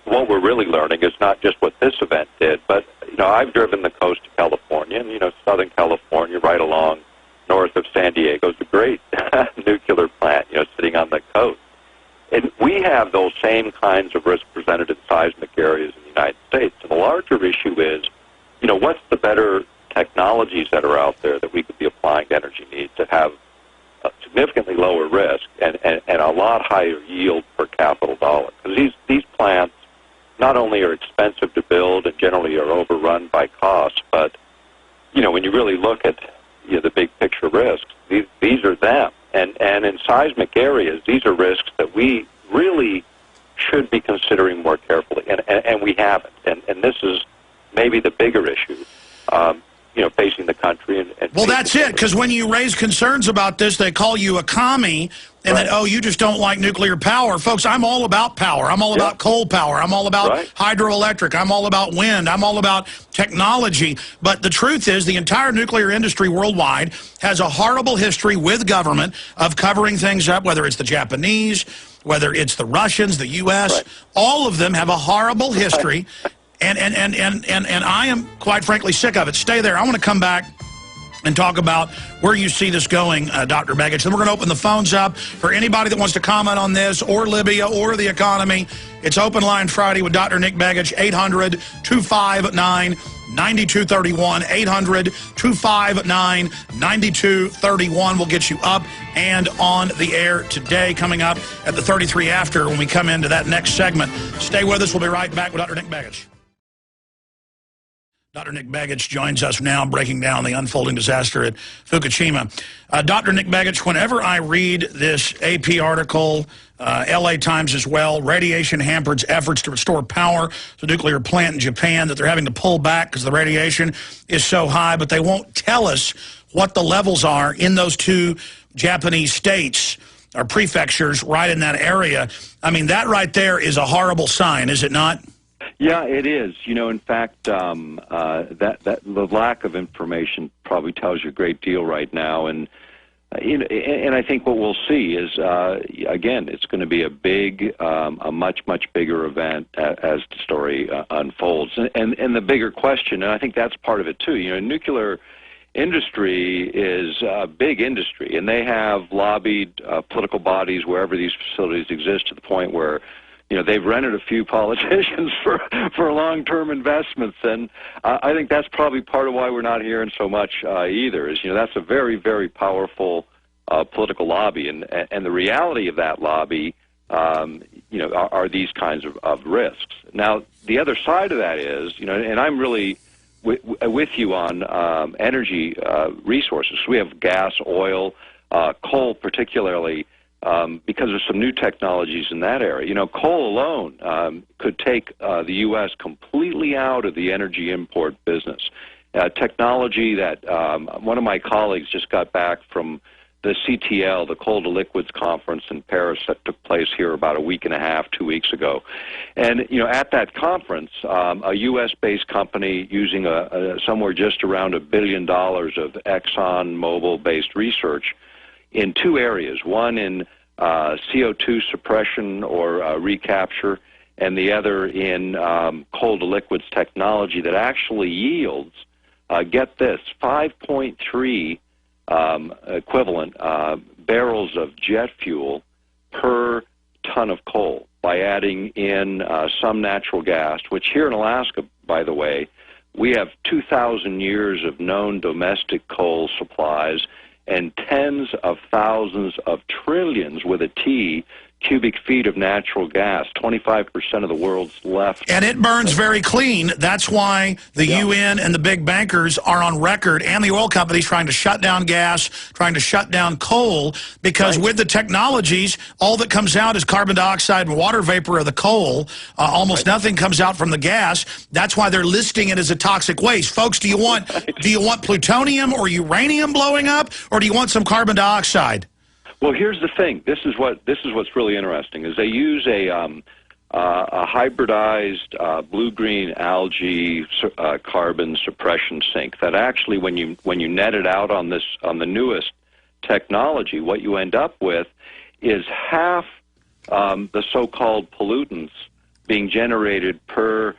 what we're really learning is not just what this event did, but I've driven the coast of California, and Southern California, right along north of San Diego, is a great nuclear plant, sitting on the coast. And we have those same kinds of risk presented in seismic areas in the United States. And the larger issue is, what's the better technologies that are out there that we could be applying to energy needs that have a significantly lower risk and a lot higher yield per capital dollar? Because these plants not only are expensive to build and generally are overrun by cost, but when you really look at the big picture risks, these are them. And in seismic areas, these are risks that we really should be considering more carefully, and we haven't. And this is maybe the bigger issue, facing the country. And well, that's it, because when you raise concerns about this, they call you a commie, and right. that, you just don't like nuclear power. Folks, I'm all about power. I'm all about coal power. I'm all about hydroelectric. I'm all about wind. I'm all about technology. But the truth is the entire nuclear industry worldwide has a horrible history with government of covering things up, whether it's the Japanese, whether it's the Russians, the U.S. All of them have a horrible history. And I am, quite frankly, sick of it. Stay there. I want to come back and talk about where you see this going, Dr. Begich. Then we're going to open the phones up for anybody that wants to comment on this, or Libya, or the economy. It's Open Line Friday with Dr. Nick Begich, 800-259-9231, 800-259-9231. We'll get you up and on the air today, coming up at the 33 after when we come into that next segment. Stay with us. We'll be right back with Dr. Nick Begich. Dr. Nick Begich joins us now, breaking down the unfolding disaster at Fukushima. Dr. Nick Begich, whenever I read this AP article, LA Times as well, radiation hampers efforts to restore power to a nuclear plant in Japan, that they're having to pull back because the radiation is so high, but they won't tell us what the levels are in those two Japanese states or prefectures right in that area. I mean, that right there is a horrible sign, is it not? Yeah, it is. In fact, that the lack of information probably tells you a great deal right now. And And I think what we'll see is, again, it's going to be a big, a much bigger event as the story unfolds. And the bigger question, and I think that's part of it too, nuclear industry is a big industry, and they have lobbied political bodies wherever these facilities exist to the point where they've rented a few politicians for long-term investments, and I think that's probably part of why we're not hearing so much either. Is that's a very, very powerful political lobby, and the reality of that lobby, are these kinds of risks. Now, the other side of that is, and I'm really with you on energy resources. We have gas, oil, coal, particularly. Because of some new technologies in that area. Coal alone could take the U.S. completely out of the energy import business. Technology that one of my colleagues just got back from the CTL, the Coal to Liquids Conference in Paris that took place here about a week and a half, 2 weeks ago. And, at that conference, a U.S.-based company using somewhere just around $1 billion of ExxonMobil-based research in two areas, one in CO2 suppression or recapture, and the other in coal to liquids technology that actually yields, get this, 5.3 equivalent barrels of jet fuel per ton of coal by adding in some natural gas, which here in Alaska, by the way, we have 2,000 years of known domestic coal supplies and tens of thousands of trillions with a T cubic feet of natural gas, 25% of the world's left. And it burns very clean. That's why the UN and the big bankers are on record, and the oil companies trying to shut down gas, trying to shut down coal, because with the technologies, all that comes out is carbon dioxide and water vapor of the coal. Almost nothing comes out from the gas. That's why they're listing it as a toxic waste. Folks, do you want plutonium or uranium blowing up, or do you want some carbon dioxide? Well, here's the thing. This is what's really interesting. Is they use a hybridized blue-green algae carbon suppression sink that actually, when you net it out on the newest technology, what you end up with is half the so-called pollutants being generated per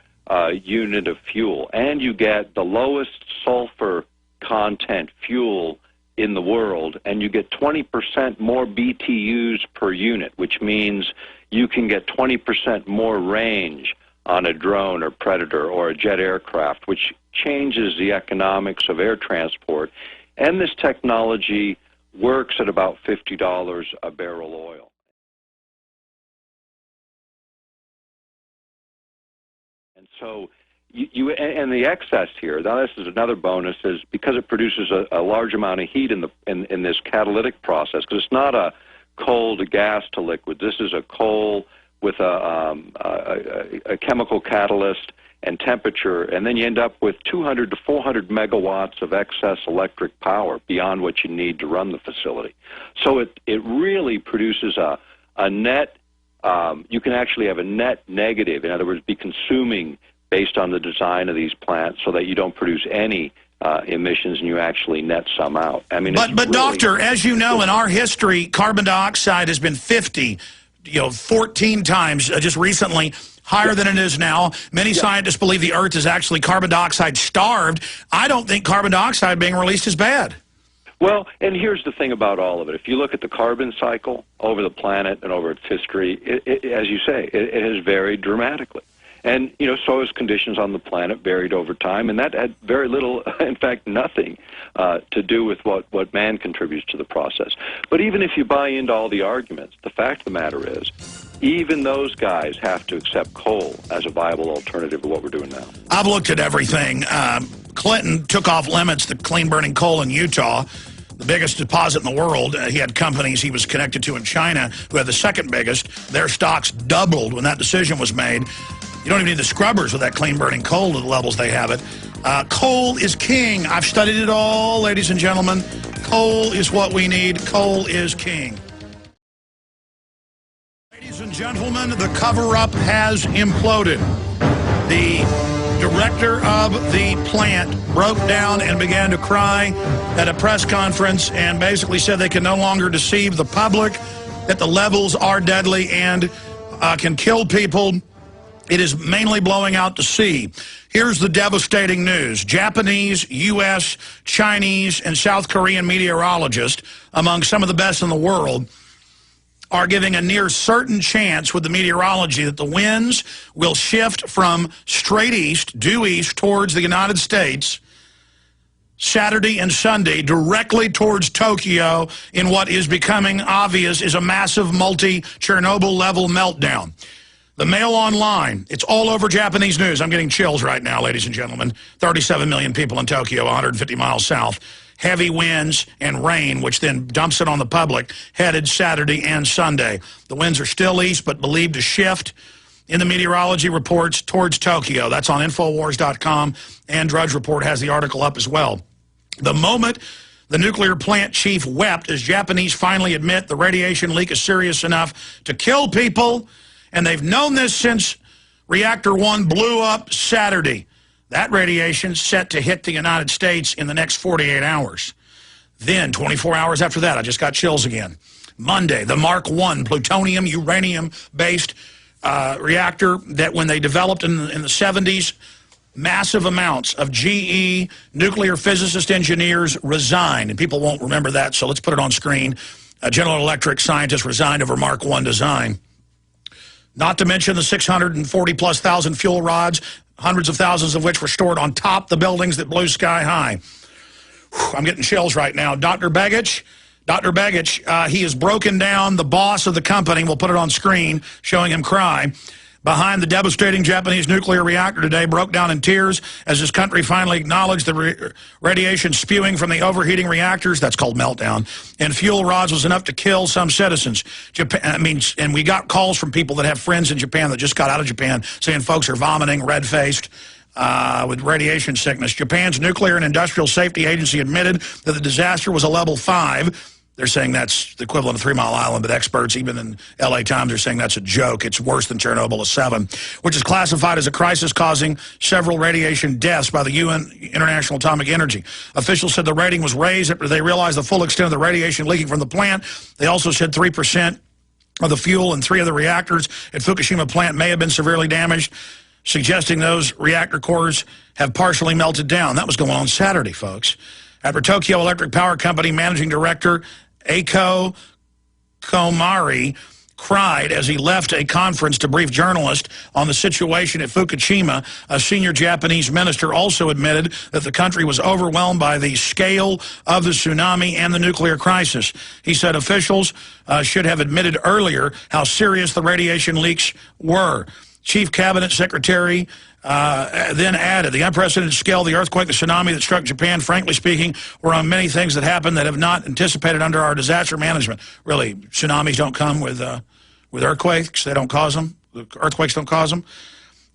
unit of fuel, and you get the lowest sulfur content fuel in the world, and you get 20% more BTUs per unit, which means you can get 20% more range on a drone or Predator or a jet aircraft, which changes the economics of air transport. And this technology works at about $50 a barrel oil. And so and the excess here, now this is another bonus, is because it produces a large amount of heat in this catalytic process, because it's not a coal to gas to liquid. This is a coal with a chemical catalyst and temperature, and then you end up with 200 to 400 megawatts of excess electric power beyond what you need to run the facility. So it really produces a net, you can actually have a net negative, in other words, be consuming based on the design of these plants, so that you don't produce any emissions and you actually net some out. I mean, but really, Doctor, as you know, in our history, carbon dioxide has been 14 times just recently higher than it is now. Many scientists believe the Earth is actually carbon dioxide starved. I don't think carbon dioxide being released is bad. Well, and here's the thing about all of it. If you look at the carbon cycle over the planet and over its history, as you say, it has varied dramatically. And, so has conditions on the planet varied over time, and that had very little, in fact, nothing to do with what man contributes to the process. But even if you buy into all the arguments, the fact of the matter is, even those guys have to accept coal as a viable alternative to what we're doing now. I've looked at everything. Clinton took off limits to clean-burning coal in Utah, the biggest deposit in the world. He had companies he was connected to in China who had the second biggest. Their stocks doubled when that decision was made. You don't even need the scrubbers with that clean-burning coal to the levels they have it. Coal is king. I've studied it all, ladies and gentlemen. Coal is what we need. Coal is king. Ladies and gentlemen, the cover-up has imploded. The director of the plant broke down and began to cry at a press conference and basically said they can no longer deceive the public, that the levels are deadly and can kill people. It is mainly blowing out to sea. Here's the devastating news. Japanese, U.S., Chinese, and South Korean meteorologists, among some of the best in the world, are giving a near certain chance with the meteorology that the winds will shift from straight east, due east, towards the United States Saturday and Sunday, directly towards Tokyo, in what is becoming obvious is a massive multi-Chernobyl level meltdown. The Mail Online, it's all over Japanese news. I'm getting chills right now, ladies and gentlemen. 37 million people in Tokyo, 150 miles south. Heavy winds and rain, which then dumps it on the public, headed Saturday and Sunday. The winds are still east, but believed to shift in the meteorology reports towards Tokyo. That's on Infowars.com, and Drudge Report has the article up as well. The moment the nuclear plant chief wept as Japanese finally admit the radiation leak is serious enough to kill people, and they've known this since Reactor 1 blew up Saturday. That radiation set to hit the United States in the next 48 hours. Then, 24 hours after that, I just got chills again. Monday, the Mark I plutonium, uranium-based reactor that when they developed in the 70s, massive amounts of GE nuclear physicist engineers resigned. And people won't remember that, so let's put it on screen. General Electric scientists resigned over Mark I design. Not to mention the 640-plus thousand fuel rods, hundreds of thousands of which were stored on top the buildings that blew sky high. I'm getting chills right now. Dr. Begich, he has broken down the boss of the company. We'll put it on screen, showing him cry. Behind the devastating Japanese nuclear reactor today, broke down in tears as his country finally acknowledged the radiation spewing from the overheating reactors, that's called meltdown, and fuel rods was enough to kill some citizens. And we got calls from people that have friends in Japan that just got out of Japan saying folks are vomiting, red-faced, with radiation sickness. Japan's Nuclear and Industrial Safety Agency admitted that the disaster was a level 5. They're saying that's the equivalent of 3 Mile Island, but experts, even in L.A. Times, are saying that's a joke. It's worse than Chernobyl, a 7, which is classified as a crisis causing several radiation deaths by the UN International Atomic Energy. Officials said the rating was raised after they realized the full extent of the radiation leaking from the plant. They also said 3% of the fuel in 3 of the reactors at Fukushima plant may have been severely damaged, suggesting those reactor cores have partially melted down. That was going on Saturday, folks. After Tokyo Electric Power Company Managing Director Eiko Komari cried as he left a conference to brief journalists on the situation at Fukushima. A senior Japanese minister also admitted that the country was overwhelmed by the scale of the tsunami and the nuclear crisis. He said officials should have admitted earlier how serious the radiation leaks were. Chief Cabinet Secretary then added, the unprecedented scale of the earthquake, the tsunami that struck Japan, frankly speaking, were on many things that happened that have not anticipated under our disaster management. Really, tsunamis don't come with earthquakes. They don't cause them. The earthquakes don't cause them.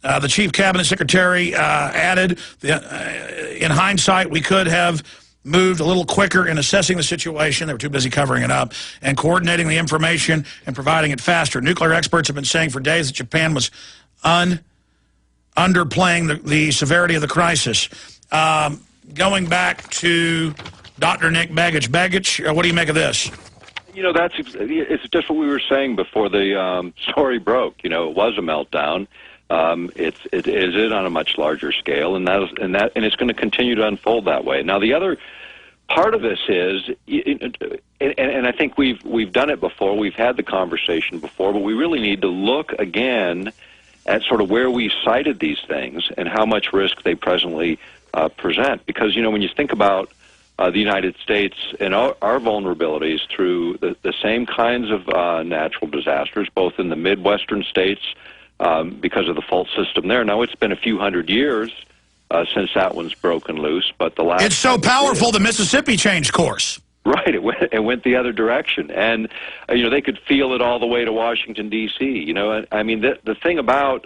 The Chief Cabinet Secretary added, in hindsight, we could have moved a little quicker in assessing the situation. They were too busy covering it up and coordinating the information and providing it faster. Nuclear experts have been saying for days that Japan was underplaying the severity of the crisis. Going back to Dr. Nick Begich. Begich, what do you make of this? You know, it's just what we were saying before the story broke. You know, it was a meltdown. It is on a much larger scale, and it's going to continue to unfold that way. Now, the other part of this is, and I think we've done it before. We've had the conversation before, but we really need to look again at sort of where we cited these things and how much risk they presently present. Because, you know, when you think about the United States and our vulnerabilities through the same kinds of natural disasters, both in the Midwestern states because of the fault system there. Now, it's been a few hundred years since that one's broken loose, but the last... It's so powerful, the Mississippi changed course. Right, it went the other direction, and you know, they could feel it all the way to Washington D.C. You know, I mean, the thing about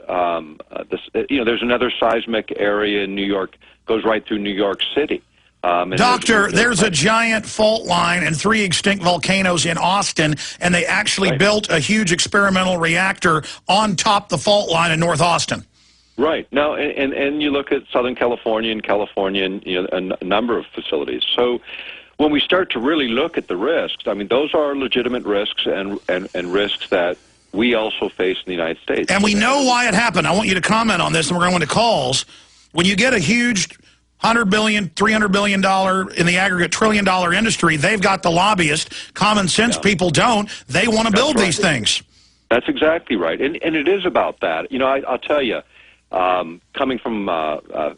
this, you know, there's another seismic area in New York, goes right through New York City. Doctor, there's a giant fault line and 3 extinct volcanoes in Austin, and they actually built a huge experimental reactor on top the fault line in North Austin. Right. Now, and you look at Southern California and a number of facilities. So when we start to really look at the risks, I mean, those are legitimate risks and risks that we also face in the United States. And we know why it happened. I want you to comment on this, and we're going to calls. When you get a huge $100 billion, $300 billion in the aggregate $1 trillion industry, they've got the lobbyists. Common sense people don't. They want to build these things. That's exactly right. And it is about that. You know, I'll tell you, coming from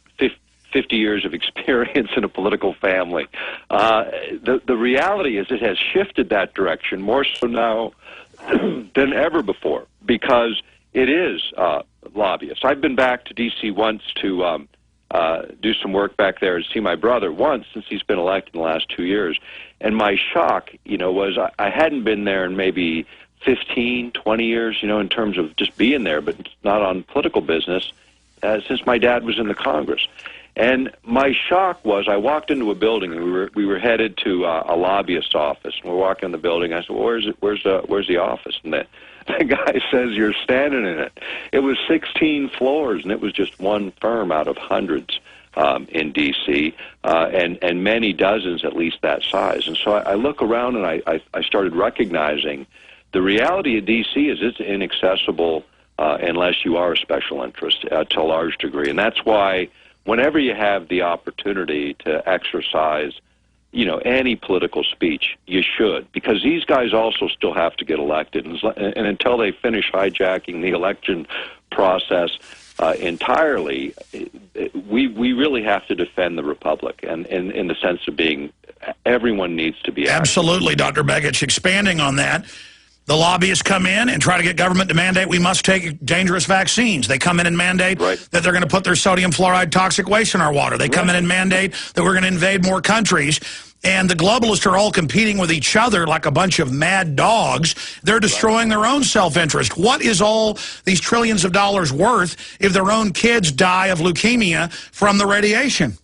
50 years of experience in a political family, the reality is it has shifted that direction more so now than ever before, because it is lobbyists. I've been back to D.C. once to do some work back there and see my brother once since he's been elected in the last 2 years. And my shock, was I hadn't been there in maybe 15, 20 years, in terms of just being there, but not on political business, since my dad was in the Congress. And my shock was I walked into a building and we were headed to a lobbyist's office. And we're walking in the building. I said, well, where's the office? And the guy says, you're standing in it. It was 16 floors, and it was just one firm out of hundreds in D.C., and many dozens at least that size. And so I look around and I started recognizing the reality of D.C. is it's inaccessible unless you are a special interest to a large degree. And that's why whenever you have the opportunity to exercise, any political speech, you should, because these guys also still have to get elected. And until they finish hijacking the election process entirely, we really have to defend the Republic, and in the sense of being, everyone needs to be active. Absolutely, Dr. Begich. Expanding on that, the lobbyists come in and try to get government to mandate we must take dangerous vaccines. They come in and mandate that they're going to put their sodium fluoride toxic waste in our water. They come in and mandate that we're going to invade more countries. And the globalists are all competing with each other like a bunch of mad dogs. They're destroying their own self-interest. What is all these trillions of dollars worth if their own kids die of leukemia from the radiation?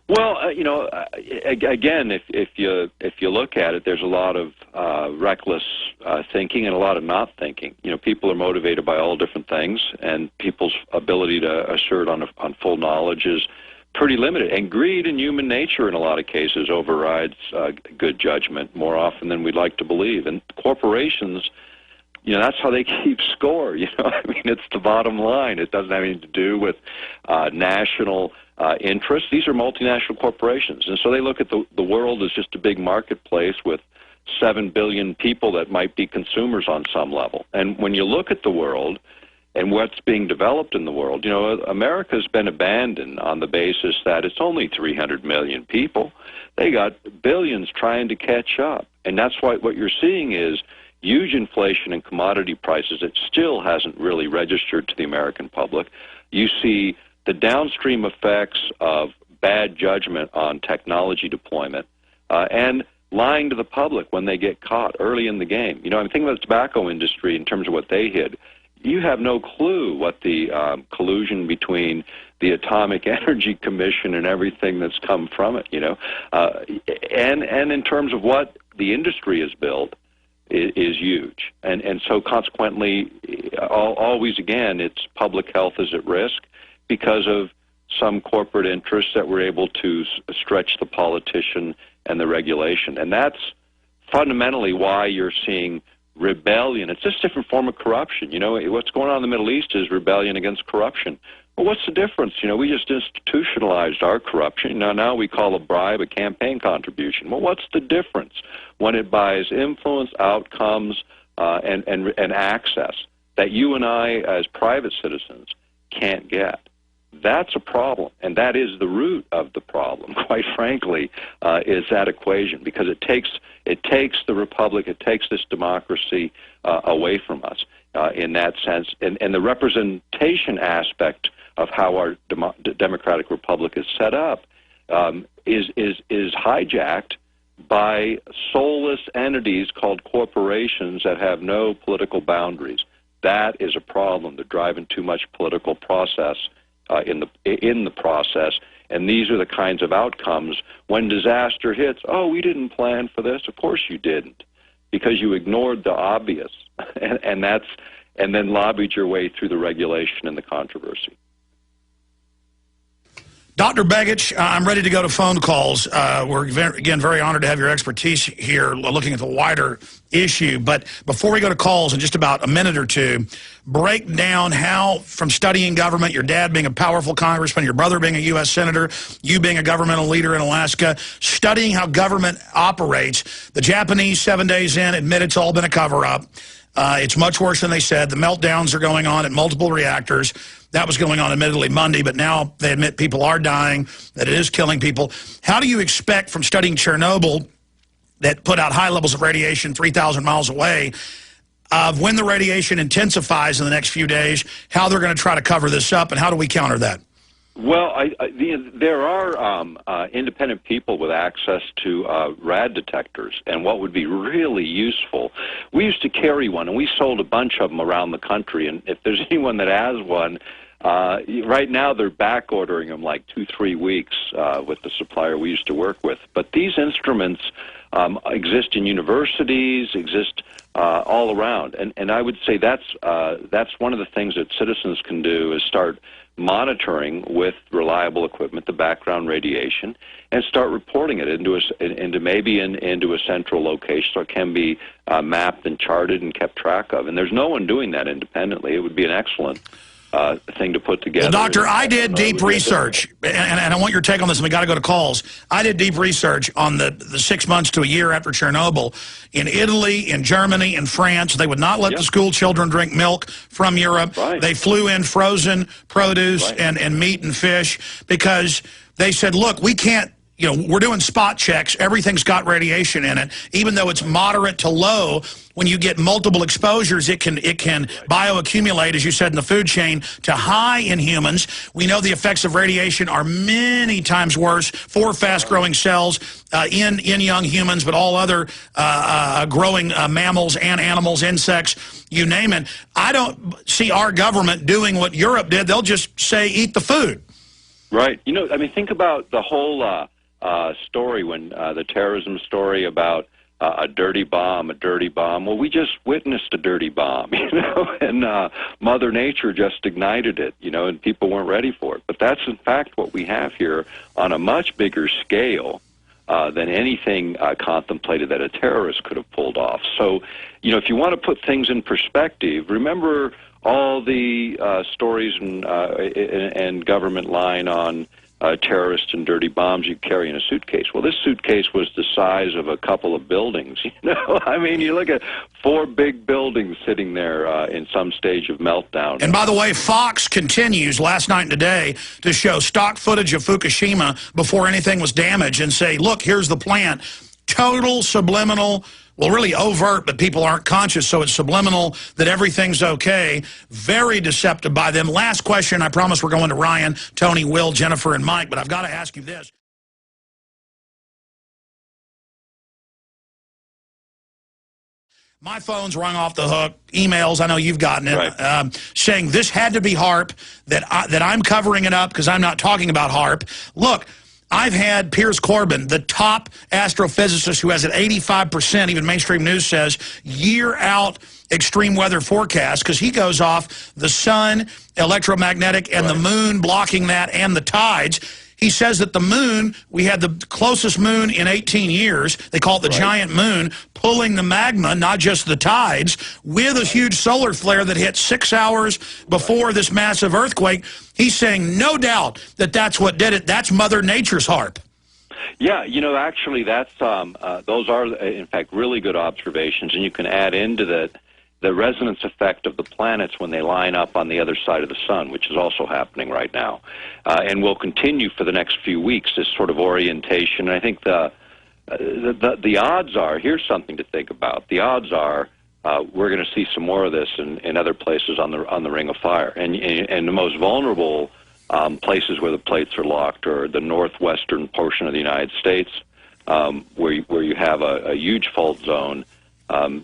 Well, again, if you look at it, there's a lot of reckless thinking and a lot of not thinking. People are motivated by all different things, and people's ability to assert on full knowledge is pretty limited. And greed and human nature in a lot of cases overrides good judgment more often than we'd like to believe. And corporations, that's how they keep score. I mean, it's the bottom line. It doesn't have anything to do with national interests. These are multinational corporations. And so they look at the world as just a big marketplace with 7 billion people that might be consumers on some level. And when you look at the world and what's being developed in the world, America's been abandoned on the basis that it's only 300 million people. They got billions trying to catch up. And that's why what you're seeing is huge inflation in commodity prices that still hasn't really registered to the American public. You see the downstream effects of bad judgment on technology deployment and lying to the public when they get caught early in the game. I'm thinking about the tobacco industry in terms of what they hid. You have no clue what the collusion between the Atomic Energy Commission and everything that's come from it, and in terms of what the industry has built is huge. And so consequently, always again, it's public health is at risk because of some corporate interests that were able to stretch the politician and the regulation. And that's fundamentally why you're seeing rebellion. It's just a different form of corruption. What's going on in the Middle East is rebellion against corruption. Well, what's the difference? We just institutionalized our corruption. Now we call a bribe a campaign contribution. Well, what's the difference when it buys influence, outcomes, and access that you and I as private citizens can't get? That's a problem, and that is the root of the problem, quite frankly, is that equation, because it takes the republic, it takes this democracy away from us in that sense, and the representation aspect of how our democratic republic is set up is hijacked by soulless entities called corporations that have no political boundaries. That is a problem. They're driving too much political process in the process, and these are the kinds of outcomes when disaster hits. Oh, we didn't plan for this. Of course you didn't, because you ignored the obvious, and then lobbied your way through the regulation and the controversy. Dr. Begich, I'm ready to go to phone calls. We're, again, very honored to have your expertise here looking at the wider issue. But before we go to calls in just about a minute or two, break down how, from studying government, your dad being a powerful congressman, your brother being a U.S. senator, you being a governmental leader in Alaska, studying how government operates. The Japanese, 7 days in, admit it's all been a cover-up. It's much worse than they said. The meltdowns are going on at multiple reactors. That was going on admittedly Monday, but now they admit people are dying, that it is killing people. How do you expect, from studying Chernobyl, that put out high levels of radiation 3,000 miles away, of when the radiation intensifies in the next few days, how they're going to try to cover this up, and how do we counter that? Well, there are independent people with access to rad detectors, and what would be really useful, we used to carry one, and we sold a bunch of them around the country, and if there's anyone that has one, right now they're back ordering them like 2-3 weeks with the supplier we used to work with. But these instruments exist in universities, exist all around, and I would say that's one of the things that citizens can do is start monitoring with reliable equipment the background radiation and start reporting it into a central location so it can be mapped and charted and kept track of. And there's no one doing that independently. It would be an excellent thing to put together. Well, Doctor, I did deep research, and I want your take on this, and we got to go to calls. I did deep research on the 6 months to a year after Chernobyl. In Italy, in Germany, in France, they would not let the school children drink milk from Europe. Right. They flew in frozen produce and meat and fish because they said, look, we can't, we're doing spot checks. Everything's got radiation in it. Even though it's moderate to low, when you get multiple exposures, it can bioaccumulate, as you said, in the food chain to high in humans. We know the effects of radiation are many times worse for fast-growing cells in young humans, but all other growing mammals and animals, insects, you name it. I don't see our government doing what Europe did. They'll just say, eat the food. Right. I mean, think about the whole story when the terrorism story about a dirty bomb. Well, we just witnessed a dirty bomb, and Mother Nature just ignited it, and people weren't ready for it. But that's, in fact, what we have here on a much bigger scale than anything contemplated that a terrorist could have pulled off. So, if you want to put things in perspective, remember all the stories and government line on terrorists and dirty bombs you carry in a suitcase. Well, this suitcase was the size of a couple of buildings, I mean, you look at 4 big buildings sitting there in some stage of meltdown. And by the way, Fox continues last night and today to show stock footage of Fukushima before anything was damaged and say, look, here's the plant. Total subliminal, well, really overt, but people aren't conscious, so it's subliminal that everything's okay. Very deceptive by them. Last question. I promise we're going to Ryan, Tony, Will, Jennifer, and Mike, but I've got to ask you this. My phone's rung off the hook. Emails, I know you've gotten it, right. Saying this had to be HAARP, that I'm covering it up because I'm not talking about HAARP. Look, I've had Piers Corbin, the top astrophysicist who has an 85%, even mainstream news says, year-out extreme weather forecast, because he goes off the sun, electromagnetic, and the moon blocking that, and the tides. He says that the moon, we had the closest moon in 18 years, they call it the giant moon, pulling the magma, not just the tides, with a huge solar flare that hit 6 hours before this massive earthquake. He's saying, no doubt, that that's what did it. That's Mother Nature's HAARP. Yeah, actually, that's those are, in fact, really good observations, and you can add into the resonance effect of the planets when they line up on the other side of the sun, which is also happening right now, and will continue for the next few weeks, this sort of orientation. And I think the odds are, here's something to think about, the odds are we're going to see some more of this in other places on the Ring of Fire. And the most vulnerable places where the plates are locked are the northwestern portion of the United States, where you have a huge fault zone,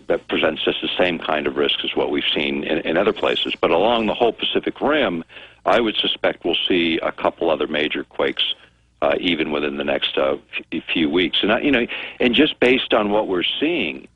that presents just the same kind of risk as what we've seen in other places. But along the whole Pacific Rim, I would suspect we'll see a couple other major quakes even within the next few weeks. And and just based on what we're seeing.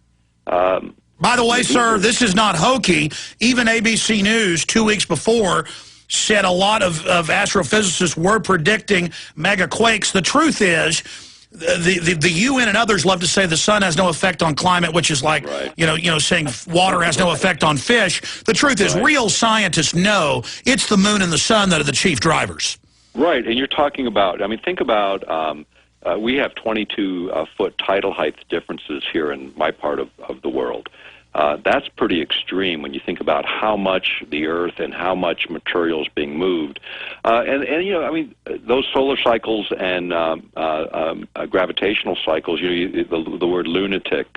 By the way, sir, this is not hokey. Even ABC News 2 weeks before said a lot of astrophysicists were predicting mega quakes. The truth is, the UN and others love to say the sun has no effect on climate, which is like, saying water has no effect on fish. The truth is, real scientists know it's the moon and the sun that are the chief drivers. Right, and you're talking about, I mean, think about, we have 22-foot tidal height differences here in my part of the world. That's pretty extreme when you think about how much the Earth and how much material is being moved. I mean, those solar cycles and gravitational cycles, the word lunatic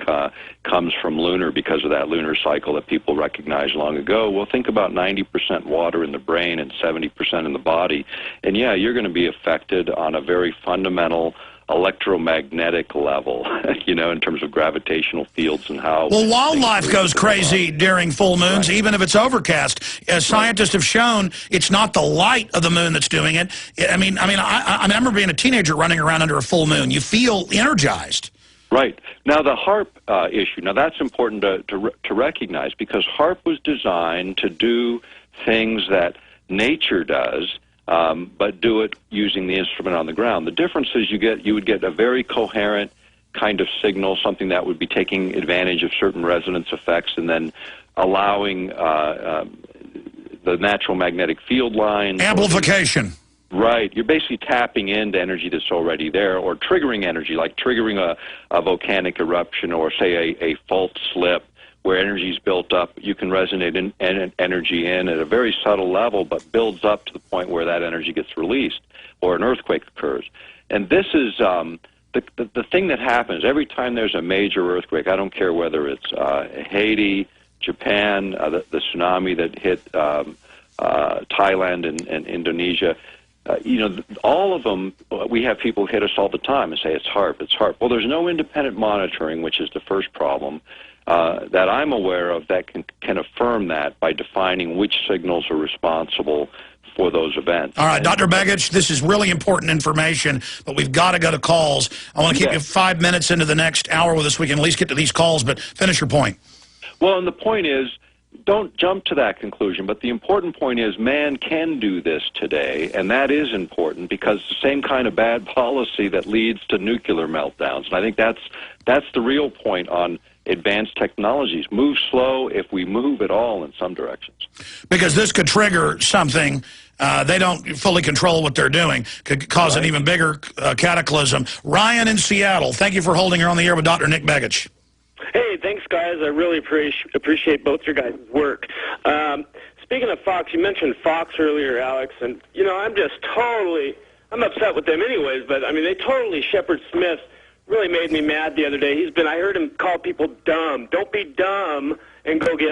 comes from lunar because of that lunar cycle that people recognized long ago. Well, think about 90% water in the brain and 70% in the body. And, yeah, you're going to be affected on a very fundamental electromagnetic level, in terms of gravitational fields and how... Well, wildlife goes crazy during full moons, even if it's overcast. As scientists have shown, it's not the light of the moon that's doing it. I remember being a teenager running around under a full moon. You feel energized. Right. Now, the HAARP issue, now that's important to recognize, because HAARP was designed to do things that nature does, but do it using the instrument on the ground. The difference is you would get a very coherent kind of signal, something that would be taking advantage of certain resonance effects and then allowing the natural magnetic field lines. Amplification. Right. You're basically tapping into energy that's already there, or triggering energy, like triggering a volcanic eruption or, say, a fault slip, where energy is built up. You can resonate energy in at a very subtle level, but builds up to the point where that energy gets released, or an earthquake occurs. And this is the thing that happens every time there's a major earthquake. I don't care whether it's Haiti, Japan, the tsunami that hit Thailand and Indonesia. All of them, we have people hit us all the time and say, it's HAARP, it's HAARP. Well, there's no independent monitoring, which is the first problem. That I'm aware of that can affirm that by defining which signals are responsible for those events. All right, Dr. Begich, this is really important information, but we've got to go to calls. I want to keep you 5 minutes into the next hour with us. We can at least get to these calls, but finish your point. Well, and the point is, don't jump to that conclusion, but the important point is man can do this today, and that is important because the same kind of bad policy that leads to nuclear meltdowns. And I think that's the real point on advanced technologies. Move slow if we move at all in some directions. Because this could trigger something. They don't fully control what they're doing. Could cause an even bigger cataclysm. Ryan in Seattle, thank you for holding her on the air with Dr. Nick Begich. Hey, thanks, guys. I really appreciate both your guys' work. Speaking of Fox, you mentioned Fox earlier, Alex, and, I'm upset with them anyways, but, they totally, Shepard Smith really made me mad the other day. I heard him call people dumb. Don't be dumb and go get,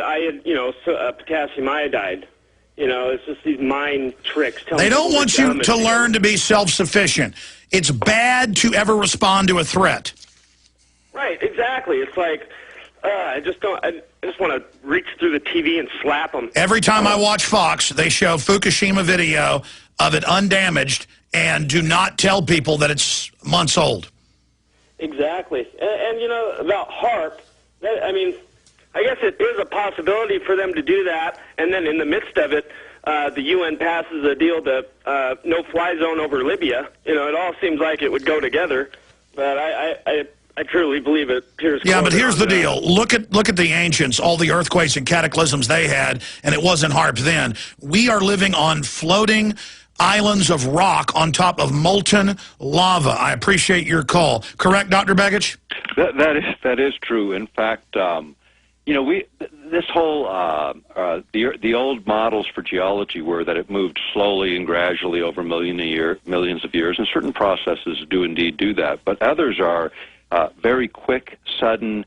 potassium iodide. It's just these mind tricks. They don't want you to learn to be self-sufficient. It's bad to ever respond to a threat. Right, exactly. It's like, I just want to reach through the TV and slap them. Every time I watch Fox, they show Fukushima video of it undamaged and do not tell people that it's months old. Exactly. And about HAARP, I guess it is a possibility for them to do that, and then in the midst of it, the UN passes a deal to no-fly zone over Libya. It all seems like it would go together, but I truly believe it appears. Yeah, but here's the deal. Look at the ancients, all the earthquakes and cataclysms they had, and it wasn't HAARP then. We are living on floating islands of rock on top of molten lava. I appreciate your call. Correct, Dr. Begich? That is true. In fact, this whole the old models for geology were that it moved slowly and gradually over millions of years, and certain processes do indeed do that. But others are very quick, sudden,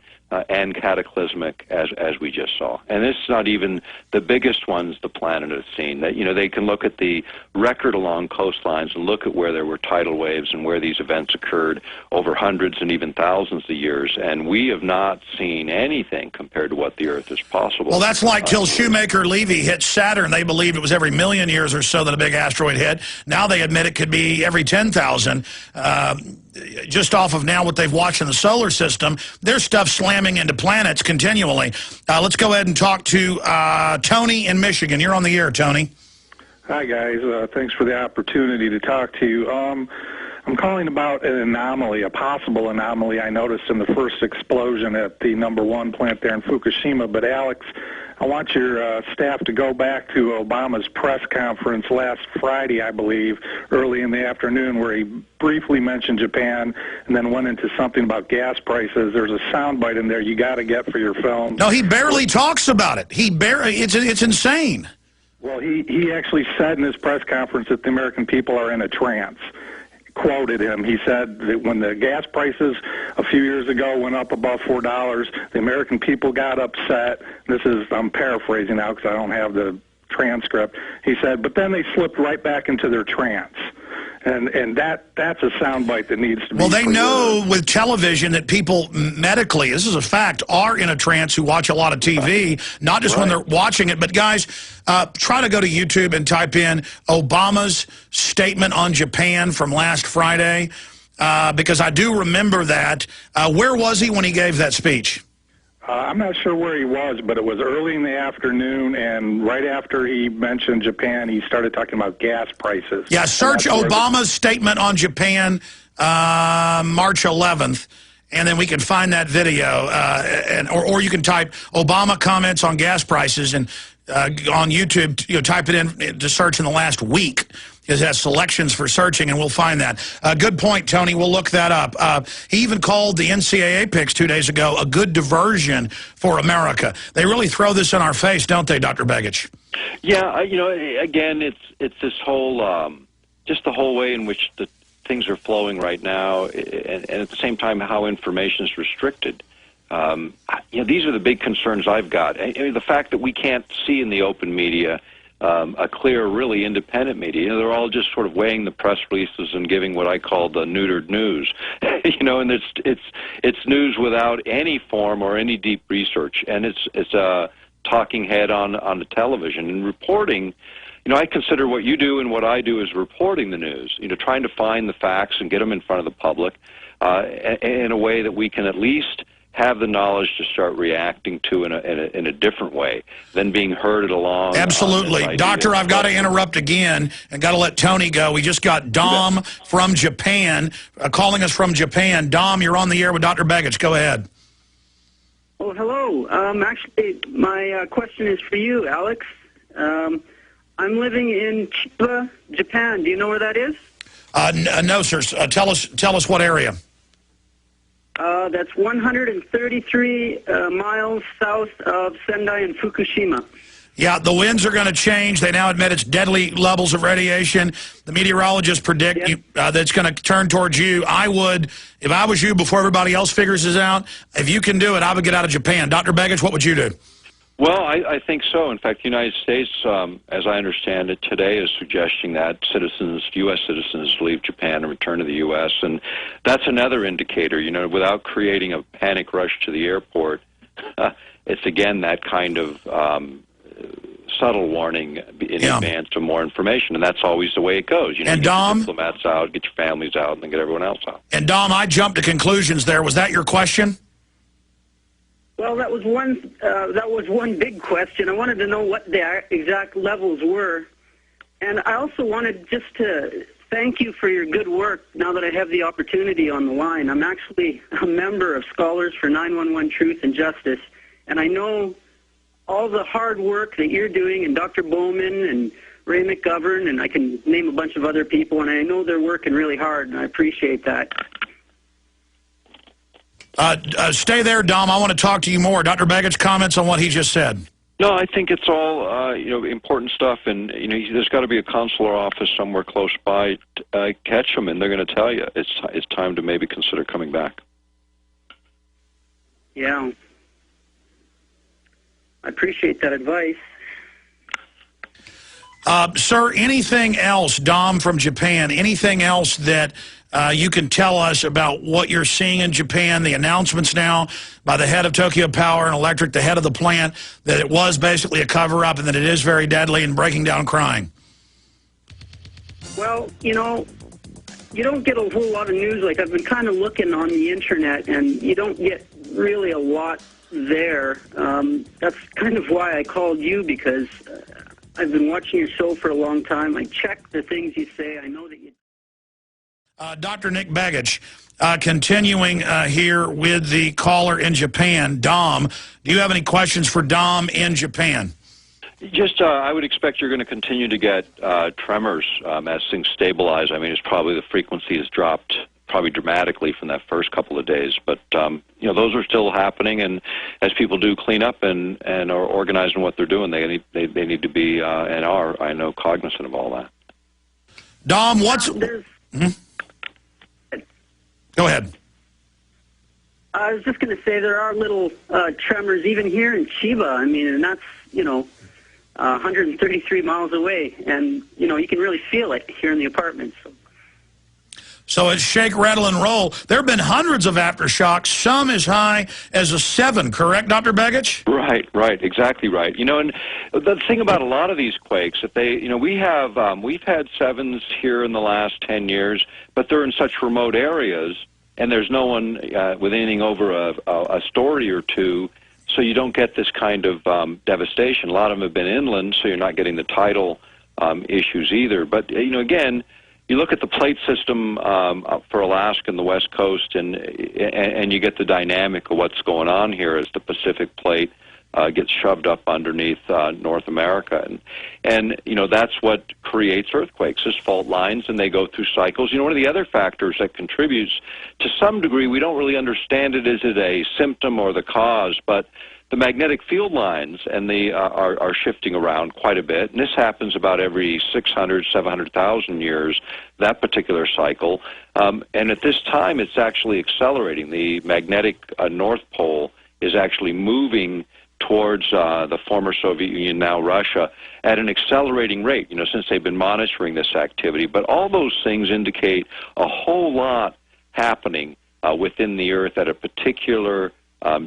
and cataclysmic, as we just saw. And this is not even the biggest ones the planet has seen. That they can look at the record along coastlines and look at where there were tidal waves and where these events occurred over hundreds and even thousands of years. And we have not seen anything compared to what the Earth is possible. Well, that's like till Shoemaker-Levy hit Saturn. They believed it was every million years or so that a big asteroid hit. Now they admit it could be every 10,000. Just off of now what they've watched in the solar system, there's stuff slamming into planets continually. Let's go ahead and talk to Tony in Michigan. You're on the air, Tony. Hi, guys. Thanks for the opportunity to talk to you. I'm calling about an anomaly, a possible anomaly I noticed in the first explosion at the #1 plant there in Fukushima. But, Alex, I want your staff to go back to Obama's press conference last Friday, I believe, early in the afternoon, where he briefly mentioned Japan and then went into something about gas prices. There's a soundbite in there you got to get for your film. No, he barely talks about it. It's insane. Well, he actually said in his press conference that the American people are in a trance. Quoted him. He said that when the gas prices a few years ago went up above $4, the American people got upset. I'm paraphrasing now because I don't have the transcript. He said, but then they slipped right back into their trance. And that's a soundbite that needs to be. Well, they know with television that people medically, this is a fact, are in a trance who watch a lot of TV, not just when they're watching it. But guys, try to go to YouTube and type in Obama's statement on Japan from last Friday, because I do remember that. Where was he when he gave that speech? I'm not sure where he was, but it was early in the afternoon, and right after he mentioned Japan, he started talking about gas prices. Yeah, search Obama's statement on Japan, March 11th, and then we can find that video. Or you can type Obama comments on gas prices, and on YouTube, type it in to search in the last week. It has selections for searching, and we'll find that. Good point, Tony. We'll look that up. He even called the NCAA picks 2 days ago a good diversion for America. They really throw this in our face, don't they, Dr. Begich? Yeah, again, it's this whole, just the whole way in which the things are flowing right now, and at the same time how information is restricted. These are the big concerns I've got. I mean, the fact that we can't see in the open media a clear, really independent media. They're all just sort of weighing the press releases and giving what I call the neutered news. And it's news without any form or any deep research, and it's a talking head on the television and reporting. I consider what you do and what I do is reporting the news. Trying to find the facts and get them in front of the public in a way that we can at least have the knowledge to start reacting to in a different way than being herded along. Absolutely. Doctor, I've got to interrupt again and got to let Tony go. We just got Dom from Japan calling us from Japan. Dom, you're on the air with Dr. Begich. Go ahead. Oh, hello. Actually, my question is for you, Alex. I'm living in Chiba, Japan. Do you know where that is? No, sir. Tell us what area. That's 133 miles south of Sendai and Fukushima. Yeah, the winds are going to change. They now admit it's deadly levels of radiation. The meteorologists predict that it's going to turn towards you. I would, if I was you, before everybody else figures this out, if you can do it, I would get out of Japan. Dr. Begich, what would you do? Well, I think so. In fact, the United States, as I understand it today, is suggesting that U.S. citizens leave Japan and return to the U.S., and that's another indicator, without creating a panic rush to the airport. It's, again, that kind of subtle warning in advance of more information, and that's always the way it goes. And get Dom, your diplomats out, get your families out, and then get everyone else out. And Dom, I jumped to conclusions there. Was that your question? Well, that was one big question. I wanted to know what the exact levels were, and I also wanted just to thank you for your good work. Now that I have the opportunity on the line, I'm actually a member of Scholars for 911 Truth and Justice, and I know all the hard work that you're doing, and Dr. Bowman and Ray McGovern, and I can name a bunch of other people, and I know they're working really hard, and I appreciate that. Stay there, Dom. I want to talk to you more. Dr. Begich, comments on what he just said. No, I think it's all important stuff, and there's got to be a consular office somewhere close by. Catch them, and they're going to tell you it's time to maybe consider coming back. Yeah, I appreciate that advice. Sir, anything else, Dom from Japan, anything else that you can tell us about what you're seeing in Japan, the announcements now by the head of Tokyo Power and Electric, the head of the plant, that it was basically a cover-up and that it is very deadly and breaking down crying? Well, you don't get a whole lot of news. Like, I've been kind of looking on the Internet, and you don't get really a lot there. That's kind of why I called you, because I've been watching your show for a long time. I check the things you say. I know that you... Dr. Nick Begich, continuing here with the caller in Japan, Dom. Do you have any questions for Dom in Japan? Just, I would expect you're going to continue to get tremors as things stabilize. I mean, it's probably the frequency has dropped probably dramatically from that first couple of days. But, you know, those are still happening. And as people do clean up and are organizing what they're doing, they need to be and are, I know, cognizant of all that. Dom, what's... Go ahead. I was just going to say there are little tremors even here in Chiba. I mean, and that's, you know, 133 miles away. And, you know, you can really feel it here in the apartment. So it's shake, rattle, and roll. There have been hundreds of aftershocks, some as high as a 7, correct, Dr. Begich? Right, exactly right. You know, and the thing about a lot of these quakes, that they, you know, we've had 7s here in the last 10 years, but they're in such remote areas, and there's no one with anything over a story or two, so you don't get this kind of devastation. A lot of them have been inland, so you're not getting the tidal issues either. But, you know, again, you look at the plate system for Alaska and the West Coast, and you get the dynamic of what's going on here as the Pacific plate gets shoved up underneath North America. And, you know, that's what creates earthquakes, is fault lines, and they go through cycles. You know, one of the other factors that contributes to some degree, we don't really understand it, is it a symptom or the cause, but the magnetic field lines and are shifting around quite a bit, and this happens about every 600, 700,000 years, that particular cycle. And at this time, it's actually accelerating. The magnetic North Pole is actually moving towards the former Soviet Union, now Russia, at an accelerating rate, you know, since they've been monitoring this activity. But all those things indicate a whole lot happening within the Earth at a particular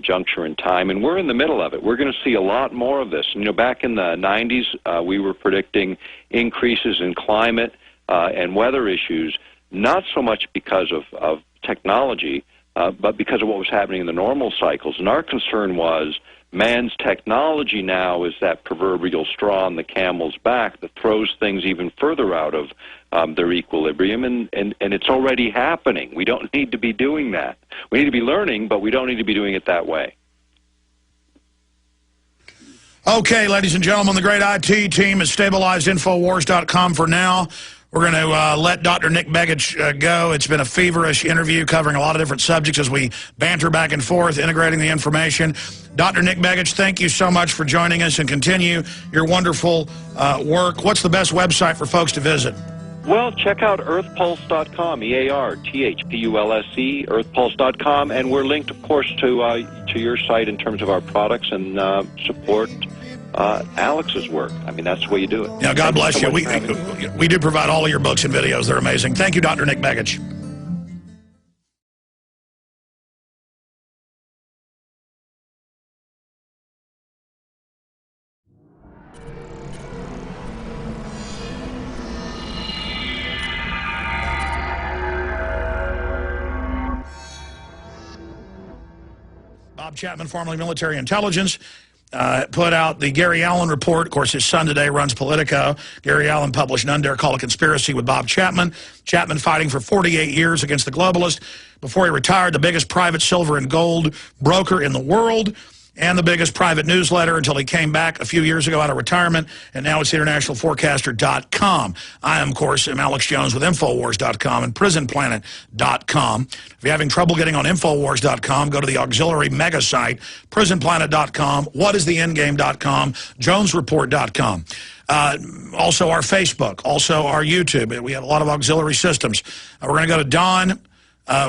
juncture in time, and we're in the middle of it. We're going to see a lot more of this. You know, back in the 90s, we were predicting increases in climate and weather issues, not so much because of technology, but because of what was happening in the normal cycles. And our concern was man's technology now is that proverbial straw on the camel's back that throws things even further out of their equilibrium, and it's already happening. We don't need to be doing that. We need to be learning, but we don't need to be doing it that way. Okay, ladies and gentlemen, the great IT team has stabilized Infowars.com for now. We're going to let Dr. Nick Begich go. It's been a feverish interview covering a lot of different subjects as we banter back and forth, integrating the information. Dr. Nick Begich, thank you so much for joining us, and continue your wonderful work. What's the best website for folks to visit? Well, check out earthpulse.com, EARTHPULSE, earthpulse.com, and we're linked, of course, to your site in terms of our products and support Alex's work. I mean, that's the way you do it. Yeah, God bless you. We do provide all of your books and videos. They're amazing. Thank you, Dr. Nick Begich. Bob Chapman, formerly military intelligence, put out the Gary Allen report. Of course, his son today runs Politico. Gary Allen published None Dare Call a Conspiracy with Bob Chapman. Chapman fighting for 48 years against the globalists. Before he retired, the biggest private silver and gold broker in the world, and the biggest private newsletter until he came back a few years ago out of retirement, and now it's internationalforecaster.com. I, of course, am Alex Jones with Infowars.com and PrisonPlanet.com. If you're having trouble getting on Infowars.com, go to the auxiliary mega site, PrisonPlanet.com, WhatIsTheEndGame.com, JonesReport.com. Also our Facebook, also our YouTube. We have a lot of auxiliary systems. We're going to go to Don.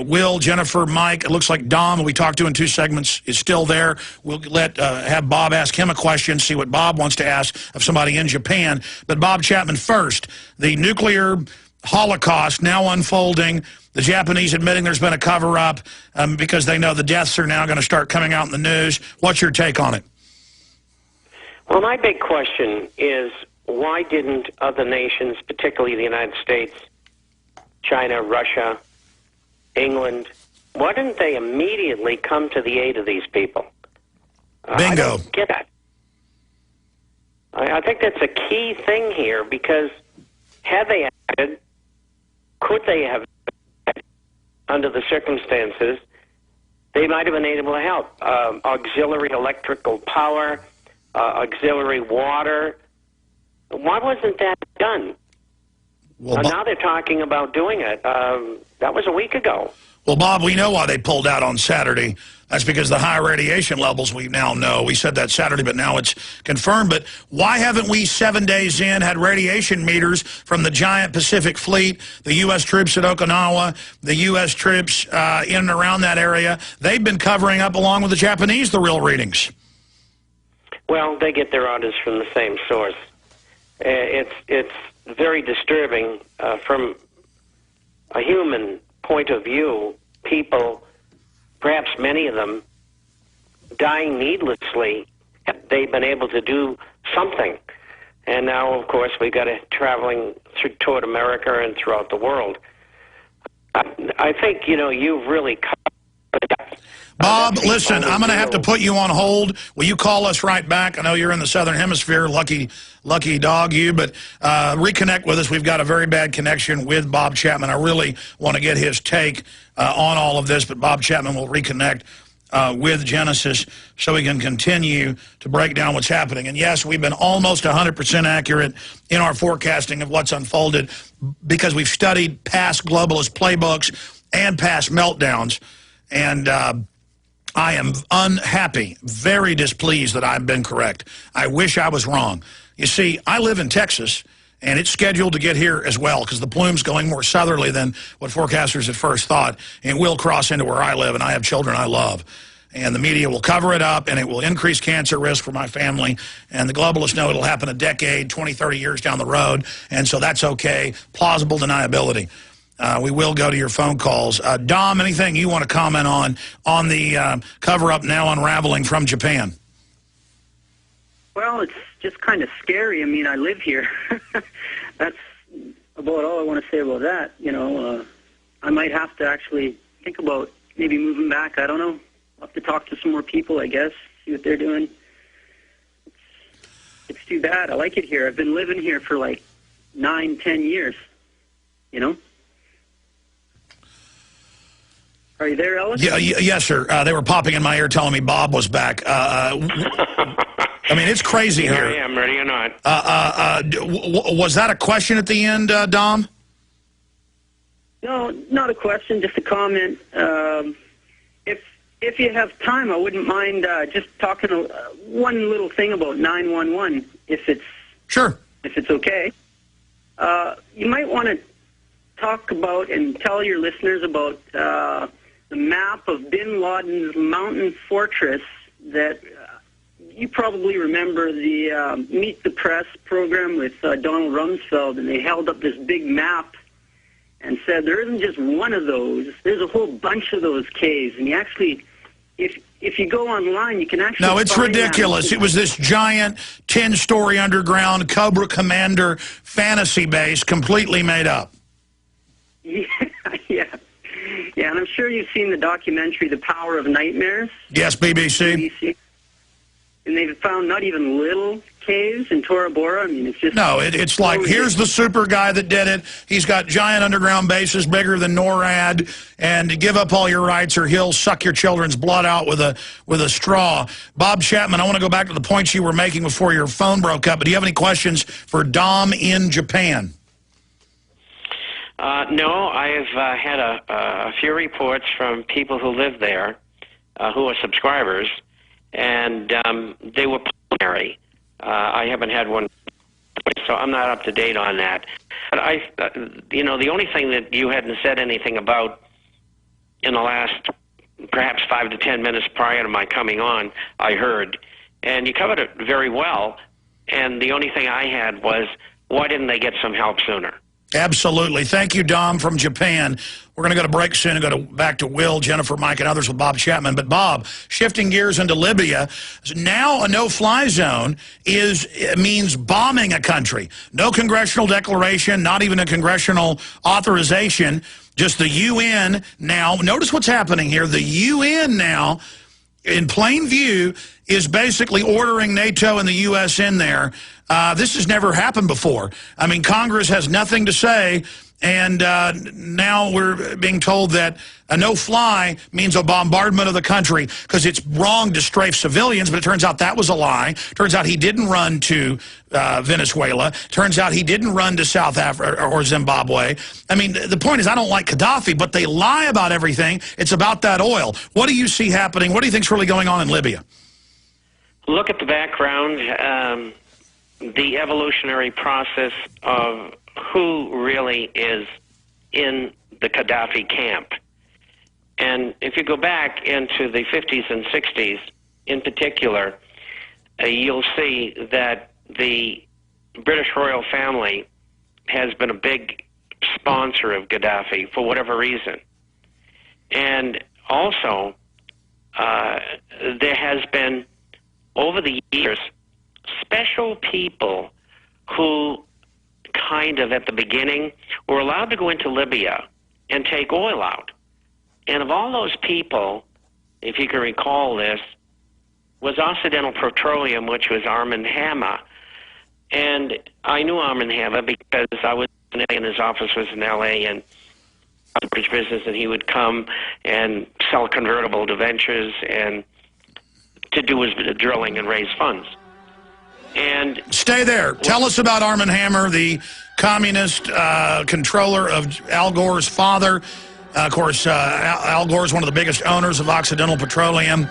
Will, Jennifer, Mike, it looks like Dom, who we talked to in 2 segments, is still there. We'll have Bob ask him a question, see what Bob wants to ask of somebody in Japan. But Bob Chapman first, the nuclear holocaust now unfolding, the Japanese admitting there's been a cover-up because they know the deaths are now going to start coming out in the news. What's your take on it? Well, my big question is, why didn't other nations, particularly the United States, China, Russia, England, why didn't they immediately come to the aid of these people? Bingo. I don't get that. I think that's a key thing here, because had they acted, could they have, under the circumstances, they might have been able to help. Auxiliary electrical power, auxiliary water. Why wasn't that done? Well, now they're talking about doing it. That was a week ago. Well, Bob, we know why they pulled out on Saturday. That's because the high radiation levels we now know. We said that Saturday, but now it's confirmed. But why haven't we 7 days in had radiation meters from the giant Pacific Fleet, the U.S. troops at Okinawa, the U.S. troops in and around that area? They've been covering up, along with the Japanese, the real readings. Well, they get their orders from the same source. It's very disturbing from a human point of view. People, perhaps many of them, dying needlessly. They've been able to do something. And now, of course, we got it traveling toward America and throughout the world. I think, you've really covered. Bob, listen, I'm going to have to put you on hold. Will you call us right back? I know you're in the Southern Hemisphere. Lucky dog you. But reconnect with us. We've got a very bad connection with Bob Chapman. I really want to get his take on all of this. But Bob Chapman will reconnect with Genesis so we can continue to break down what's happening. And yes, we've been almost 100% accurate in our forecasting of what's unfolded, because we've studied past globalist playbooks and past meltdowns. And I am unhappy, very displeased that I've been correct. I wish I was wrong. You see, I live in Texas, and it's scheduled to get here as well, because the plume's going more southerly than what forecasters at first thought, and will cross into where I live, and I have children I love. And the media will cover it up, and it will increase cancer risk for my family. And the globalists know it'll happen a decade, 20, 30 years down the road, and so that's okay. Plausible deniability. We will go to your phone calls. Dom, anything you want to comment on the cover-up now unraveling from Japan? Well, it's just kind of scary. I mean, I live here. That's about all I want to say about that. I might have to actually think about maybe moving back. I don't know. I'll have to talk to some more people, I guess, see what they're doing. It's too bad. I like it here. I've been living here for like 9, 10 years, Are you there, Ellis? Yeah, yes, sir. They were popping in my ear telling me Bob was back. I mean, it's crazy here. I am, ready or not. Was that a question at the end, Dom? No, not a question, just a comment. If you have time, I wouldn't mind just talking one little thing about 911, if it's okay. You might want to talk about and tell your listeners about the map of Bin Laden's mountain fortress that you probably remember the Meet the Press program with Donald Rumsfeld, and they held up this big map and said there isn't just one of those, there's a whole bunch of those caves. And you actually, if you go online, you can actually No, it's ridiculous. It was this giant 10-story underground Cobra Commander fantasy base completely made up. Yeah, and I'm sure you've seen the documentary The Power of Nightmares. Yes, BBC. And they've found not even little caves in Tora Bora. I mean, it's just... No, it's like, here's the super guy that did it. He's got giant underground bases bigger than NORAD, and give up all your rights or he'll suck your children's blood out with a straw. Bob Chapman, I want to go back to the points you were making before your phone broke up, but do you have any questions for Dom in Japan? No, I've had a few reports from people who live there, who are subscribers, and they were preliminary. I haven't had one, so I'm not up to date on that. But the only thing that you hadn't said anything about in the last perhaps 5 to 10 minutes prior to my coming on, I heard, and you covered it very well. And the only thing I had was, why didn't they get some help sooner? Absolutely. Thank you, Dom from Japan. We're going to go to break soon and go back to Will, Jennifer, Mike, and others with Bob Chapman. But, Bob, shifting gears into Libya, now a no-fly zone means bombing a country. No congressional declaration, not even a congressional authorization, just the UN now. Notice what's happening here. The UN now in plain view, is basically ordering NATO and the U.S. in there. This has never happened before. I mean, Congress has nothing to say, and now we're being told that a no-fly means a bombardment of the country because it's wrong to strafe civilians, but it turns out that was a lie. Turns out he didn't run to Venezuela. Turns out he didn't run to South Africa or Zimbabwe. I mean, the point is I don't like Qaddafi, but they lie about everything. It's about that oil. What do you see happening? What do you think's really going on in Libya? Look at the background, the evolutionary process of who really is in the Qaddafi camp. And if you go back into the 50s and 60s in particular, you'll see that the British royal family has been a big sponsor of Gaddafi for whatever reason. And also, there has been, over the years, special people who kind of at the beginning were allowed to go into Libya and take oil out. And of all those people, if you can recall this, was Occidental Petroleum, which was Armand Hammer. And I knew Armand Hammer because I was in LA and his office was in LA, and the bridge business, and he would come and sell convertible debentures and to do his drilling and raise funds. And stay there. Tell us about Armand Hammer, the communist controller of Al Gore's father. Of course, Al Gore is one of the biggest owners of Occidental Petroleum,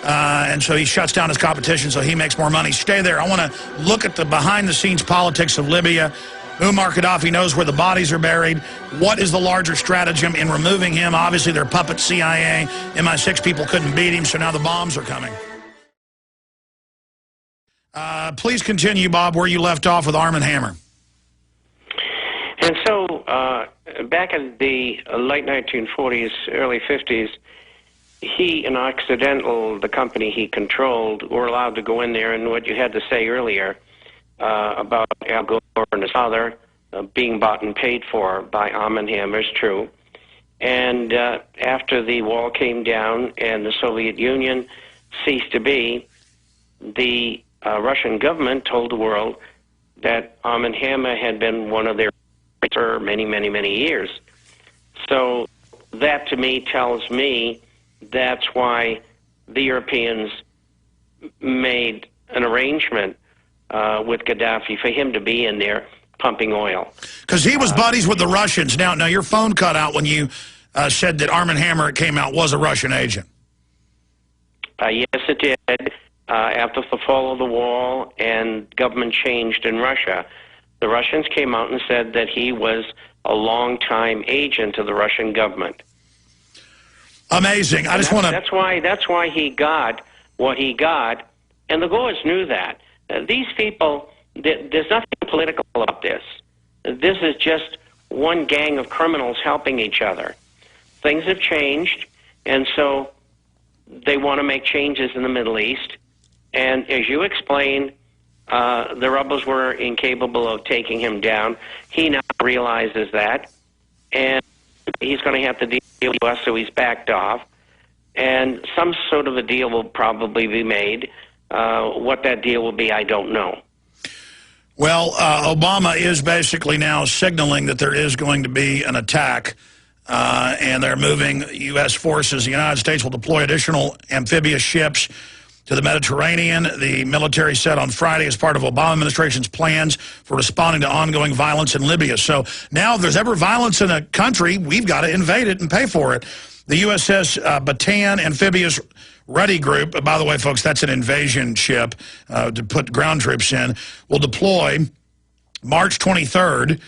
and so he shuts down his competition so he makes more money. Stay there. I want to look at the behind-the-scenes politics of Libya. Muammar Gaddafi knows where the bodies are buried. What is the larger stratagem in removing him? Obviously, they're puppet CIA. MI6 people couldn't beat him, so now the bombs are coming. Please continue, Bob, where you left off with Armand Hammer. And so, back in the late 1940s, early 50s, he and Occidental, the company he controlled, were allowed to go in there, and what you had to say earlier about Al Gore and his father being bought and paid for by Armand Hammer is true. And after the wall came down and the Soviet Union ceased to be, the Russian government told the world that Armand Hammer had been one of their for many, many, many years. So that to me tells me that's why the Europeans made an arrangement with Gaddafi for him to be in there pumping oil. Because he was buddies with the Russians. Now your phone cut out when you said that Armand Hammer, it came out, was a Russian agent. Yes, it did. After the fall of the wall and government changed in Russia, the Russians came out and said that he was a long-time agent of the Russian government. Amazing. I just want to... That's why he got what he got, and the Gores knew that. These people, there's nothing political about this. This is just one gang of criminals helping each other. Things have changed, and so they want to make changes in the Middle East. And as you explained, the rebels were incapable of taking him down. He now realizes that, and he's going to have to deal with us, so he's backed off. And some sort of a deal will probably be made. What that deal will be, I don't know. Well, Obama is basically now signaling that there is going to be an attack, and they're moving U.S. forces. The United States will deploy additional amphibious ships to the Mediterranean. The military said on Friday as part of Obama administration's plans for responding to ongoing violence in Libya. So now if there's ever violence in a country, we've got to invade it and pay for it. The USS Bataan Amphibious Ready Group, by the way, folks, that's an invasion ship to put ground troops in, will deploy March 23rd.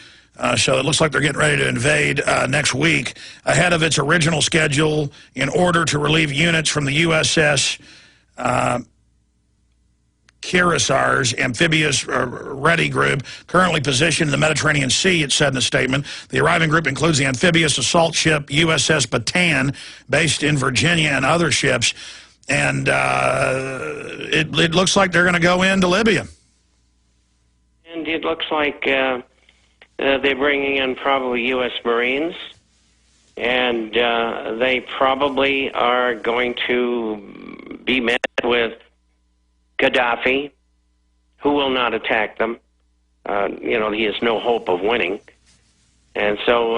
So it looks like they're getting ready to invade next week ahead of its original schedule in order to relieve units from the USS Cuirassar's Amphibious Ready Group, currently positioned in the Mediterranean Sea, it said in a statement. The arriving group includes the amphibious assault ship USS Bataan, based in Virginia, and other ships. And it looks like they're going to go into Libya. And it looks like they're bringing in probably U.S. Marines, and they probably are going to be met with Qaddafi, who will not attack them. He has no hope of winning. And so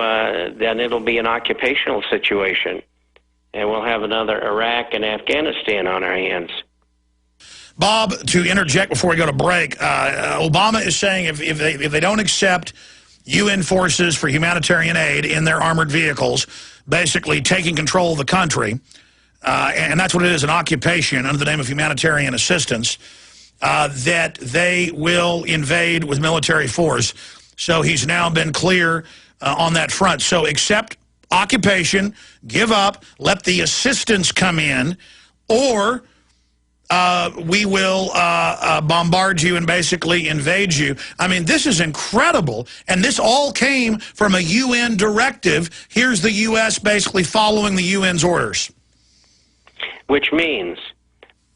then it'll be an occupational situation, and we'll have another Iraq and Afghanistan on our hands. Bob, to interject before we go to break, Obama is saying if they don't accept UN forces for humanitarian aid in their armored vehicles, basically taking control of the country, and that's what it is, an occupation under the name of humanitarian assistance, that they will invade with military force. So he's now been clear on that front. So accept occupation, give up, let the assistance come in, or we will bombard you and basically invade you. I mean, this is incredible. And this all came from a UN directive. Here's the U.S. basically following the UN's orders. Which means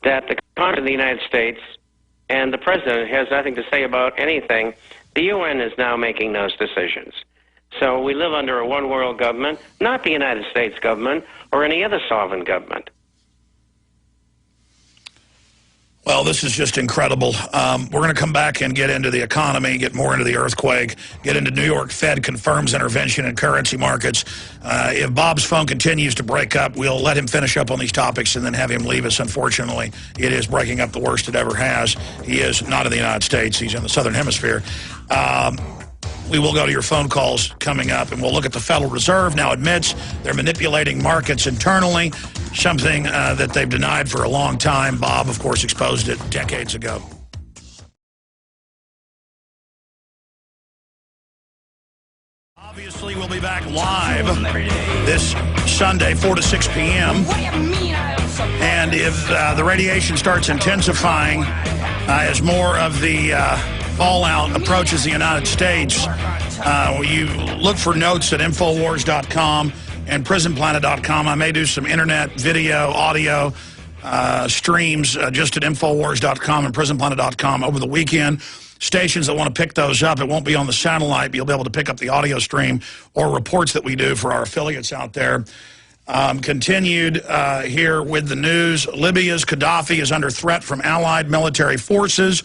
that the Congress of the United States and the President has nothing to say about anything. The UN is now making those decisions. So we live under a one-world government, not the United States government or any other sovereign government. Well, this is just incredible. We're going to come back and get into the economy, get more into the earthquake, get into New York Fed confirms intervention in currency markets. If Bob's phone continues to break up, we'll let him finish up on these topics and then have him leave us. Unfortunately, it is breaking up the worst it ever has. He is not in the United States. He's in the Southern Hemisphere. We will go to your phone calls coming up, and we'll look at the Federal Reserve now admits they're manipulating markets internally, something that they've denied for a long time. Bob, of course, exposed it decades ago. Obviously, we'll be back live this Sunday, 4 to 6 p.m. And if the radiation starts intensifying as more of the fallout approaches the United States, you look for notes at Infowars.com and PrisonPlanet.com. I may do some internet, video, audio streams just at Infowars.com and PrisonPlanet.com over the weekend. Stations that want to pick those up, it won't be on the satellite, but you'll be able to pick up the audio stream or reports that we do for our affiliates out there. Continued here with the news. Libya's Qaddafi is under threat from allied military forces.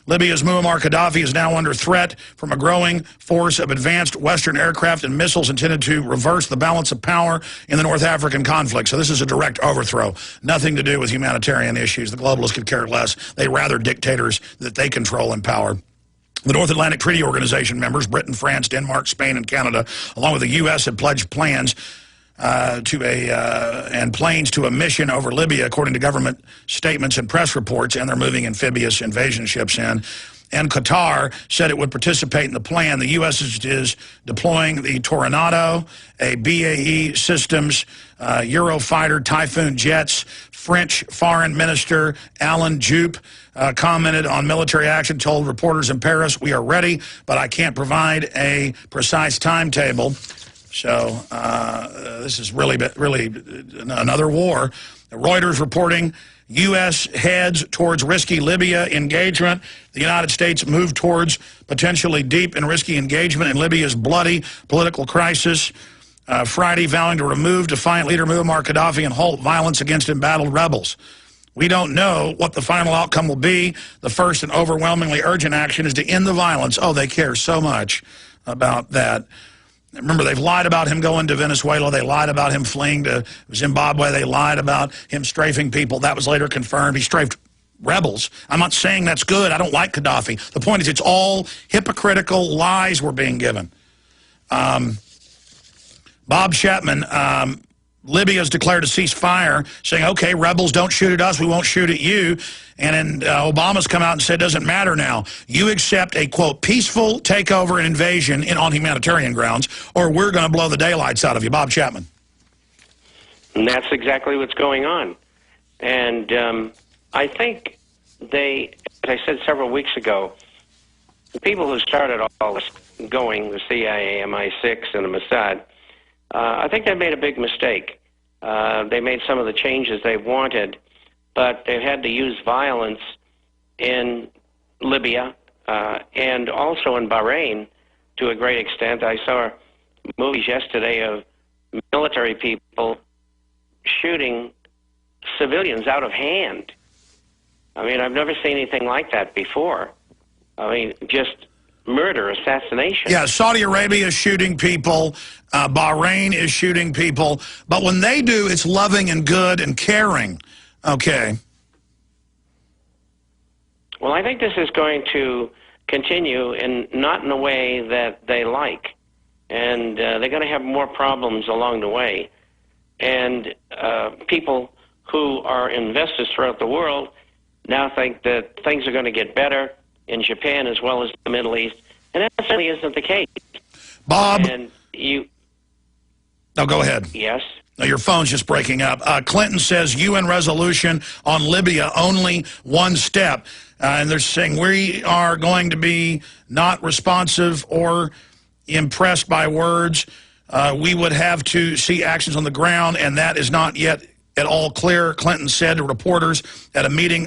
Libya's Muammar Gaddafi is now under threat from a growing force of advanced Western aircraft and missiles intended to reverse the balance of power in the North African conflict. So this is a direct overthrow. Nothing to do with humanitarian issues. The globalists could care less. They rather dictators that they control and power. The North Atlantic Treaty Organization members, Britain, France, Denmark, Spain, and Canada, along with the U.S., have pledged plans and planes to a mission over Libya, according to government statements and press reports, and they're moving amphibious invasion ships in. And Qatar said it would participate in the plan. The U.S. is deploying the Tornado, a BAE Systems Eurofighter Typhoon jets. French Foreign Minister Alain Juppé commented on military action, told reporters in Paris, "We are ready, but I can't provide a precise timetable." So this is really another war. Reuters reporting U.S. heads towards risky Libya engagement. The United States moved towards potentially deep and risky engagement in Libya's bloody political crisis. Friday, vowing to remove defiant leader Muammar Gaddafi and halt violence against embattled rebels. We don't know what the final outcome will be. The first and overwhelmingly urgent action is to end the violence. Oh, they care so much about that. Remember, they've lied about him going to Venezuela. They lied about him fleeing to Zimbabwe. They lied about him strafing people. That was later confirmed. He strafed rebels. I'm not saying that's good. I don't like Gaddafi. The point is it's all hypocritical lies we're being given. Bob Chapman, Libya's declared a ceasefire, saying, okay, rebels, don't shoot at us, we won't shoot at you. And then Obama's come out and said, it doesn't matter now. You accept a, quote, peaceful takeover and invasion on humanitarian grounds, or we're going to blow the daylights out of you. Bob Chapman. And that's exactly what's going on. And I think they, as I said several weeks ago, the people who started all this going, the CIA, MI6, and the Mossad, I think they made a big mistake. They made some of the changes they wanted, but they've had to use violence in Libya and also in Bahrain to a great extent. I saw movies yesterday of military people shooting civilians out of hand. I mean, I've never seen anything like that before. I mean, just murder, assassination. Yeah, Saudi Arabia is shooting people. Bahrain is shooting people. But when they do, it's loving and good and caring. Okay. Well, I think this is going to continue, and not in a way that they like. And they're going to have more problems along the way. And people who are investors throughout the world now think that things are going to get better in Japan as well as the Middle East. And that certainly isn't the case. Bob. And you... No, go ahead. Yes? No, your phone's just breaking up. Clinton says UN resolution on Libya, only one step. And they're saying we are going to be not responsive or impressed by words. We would have to see actions on the ground, and that is not yet at all clear, Clinton said to reporters at a meeting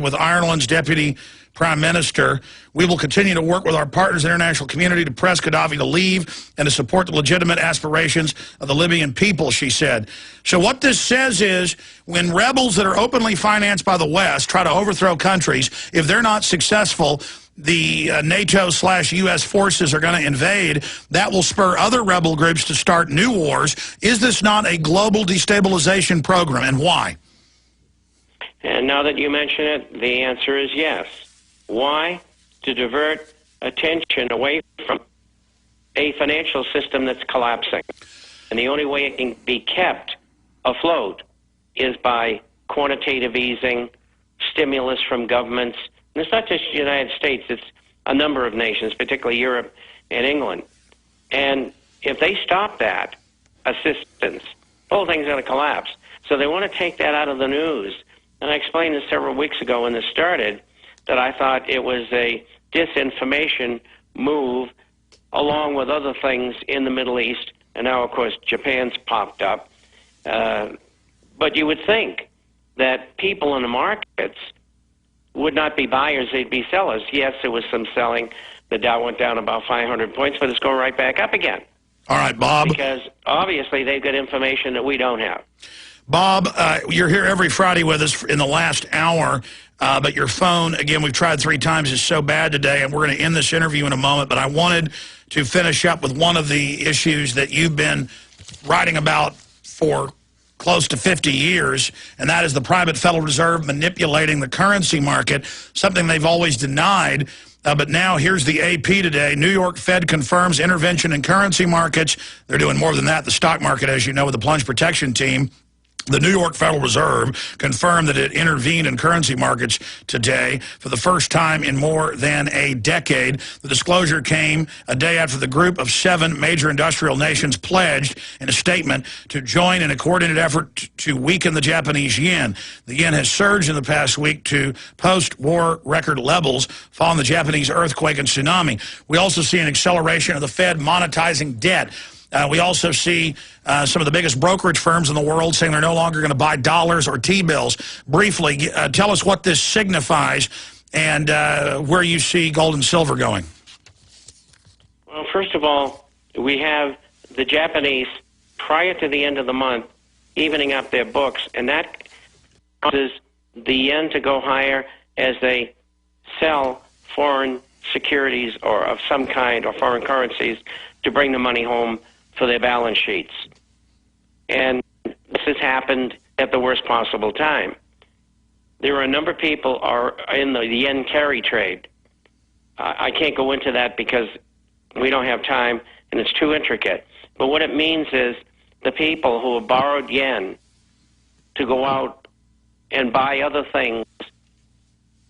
with Ireland's deputy prime minister. We will continue to work with our partners in the international community to press Qaddafi to leave and to support the legitimate aspirations of the Libyan people, she said. So what this says is when rebels that are openly financed by the West try to overthrow countries, if they're not successful, the NATO/U.S. forces are going to invade. That will spur other rebel groups to start new wars. Is this not a global destabilization program, and why? And now that you mention it, the answer is yes. Why? To divert attention away from a financial system that's collapsing. And the only way it can be kept afloat is by quantitative easing, stimulus from governments. And it's not just the United States, it's a number of nations, particularly Europe and England. And if they stop that assistance, the whole thing's going to collapse. So they want to take that out of the news. And I explained this several weeks ago when this started, that I thought it was a disinformation move along with other things in the Middle East. And now, of course, Japan's popped up. But you would think that people in the markets would not be buyers, they'd be sellers. Yes, there was some selling. The Dow went down about 500 points, but it's going right back up again. All right, Bob. Because obviously they've got information that we don't have. Bob, you're here every Friday with us in the last hour, but your phone, again, we've tried 3 times, is so bad today, and we're going to end this interview in a moment, but I wanted to finish up with one of the issues that you've been writing about for close to 50 years, and that is the private Federal Reserve manipulating the currency market, something they've always denied. But now here's the AP today. New York Fed confirms intervention in currency markets. They're doing more than that. The stock market, as you know, with the plunge protection team. The New York Federal Reserve confirmed that it intervened in currency markets today for the first time in more than a decade. The disclosure came a day after the group of 7 major industrial nations pledged in a statement to join in a coordinated effort to weaken the Japanese yen. The yen has surged in the past week to post-war record levels following the Japanese earthquake and tsunami. We also see an acceleration of the Fed monetizing debt. We also see some of the biggest brokerage firms in the world saying they're no longer going to buy dollars or T-bills. Briefly, tell us what this signifies and where you see gold and silver going. Well, first of all, we have the Japanese, prior to the end of the month, evening up their books, and that causes the yen to go higher as they sell foreign securities or of some kind or foreign currencies to bring the money home for their balance sheets. And this has happened at the worst possible time. There are a number of people are in the yen carry trade. I can't go into that because we don't have time and it's too intricate. But what it means is the people who have borrowed yen to go out and buy other things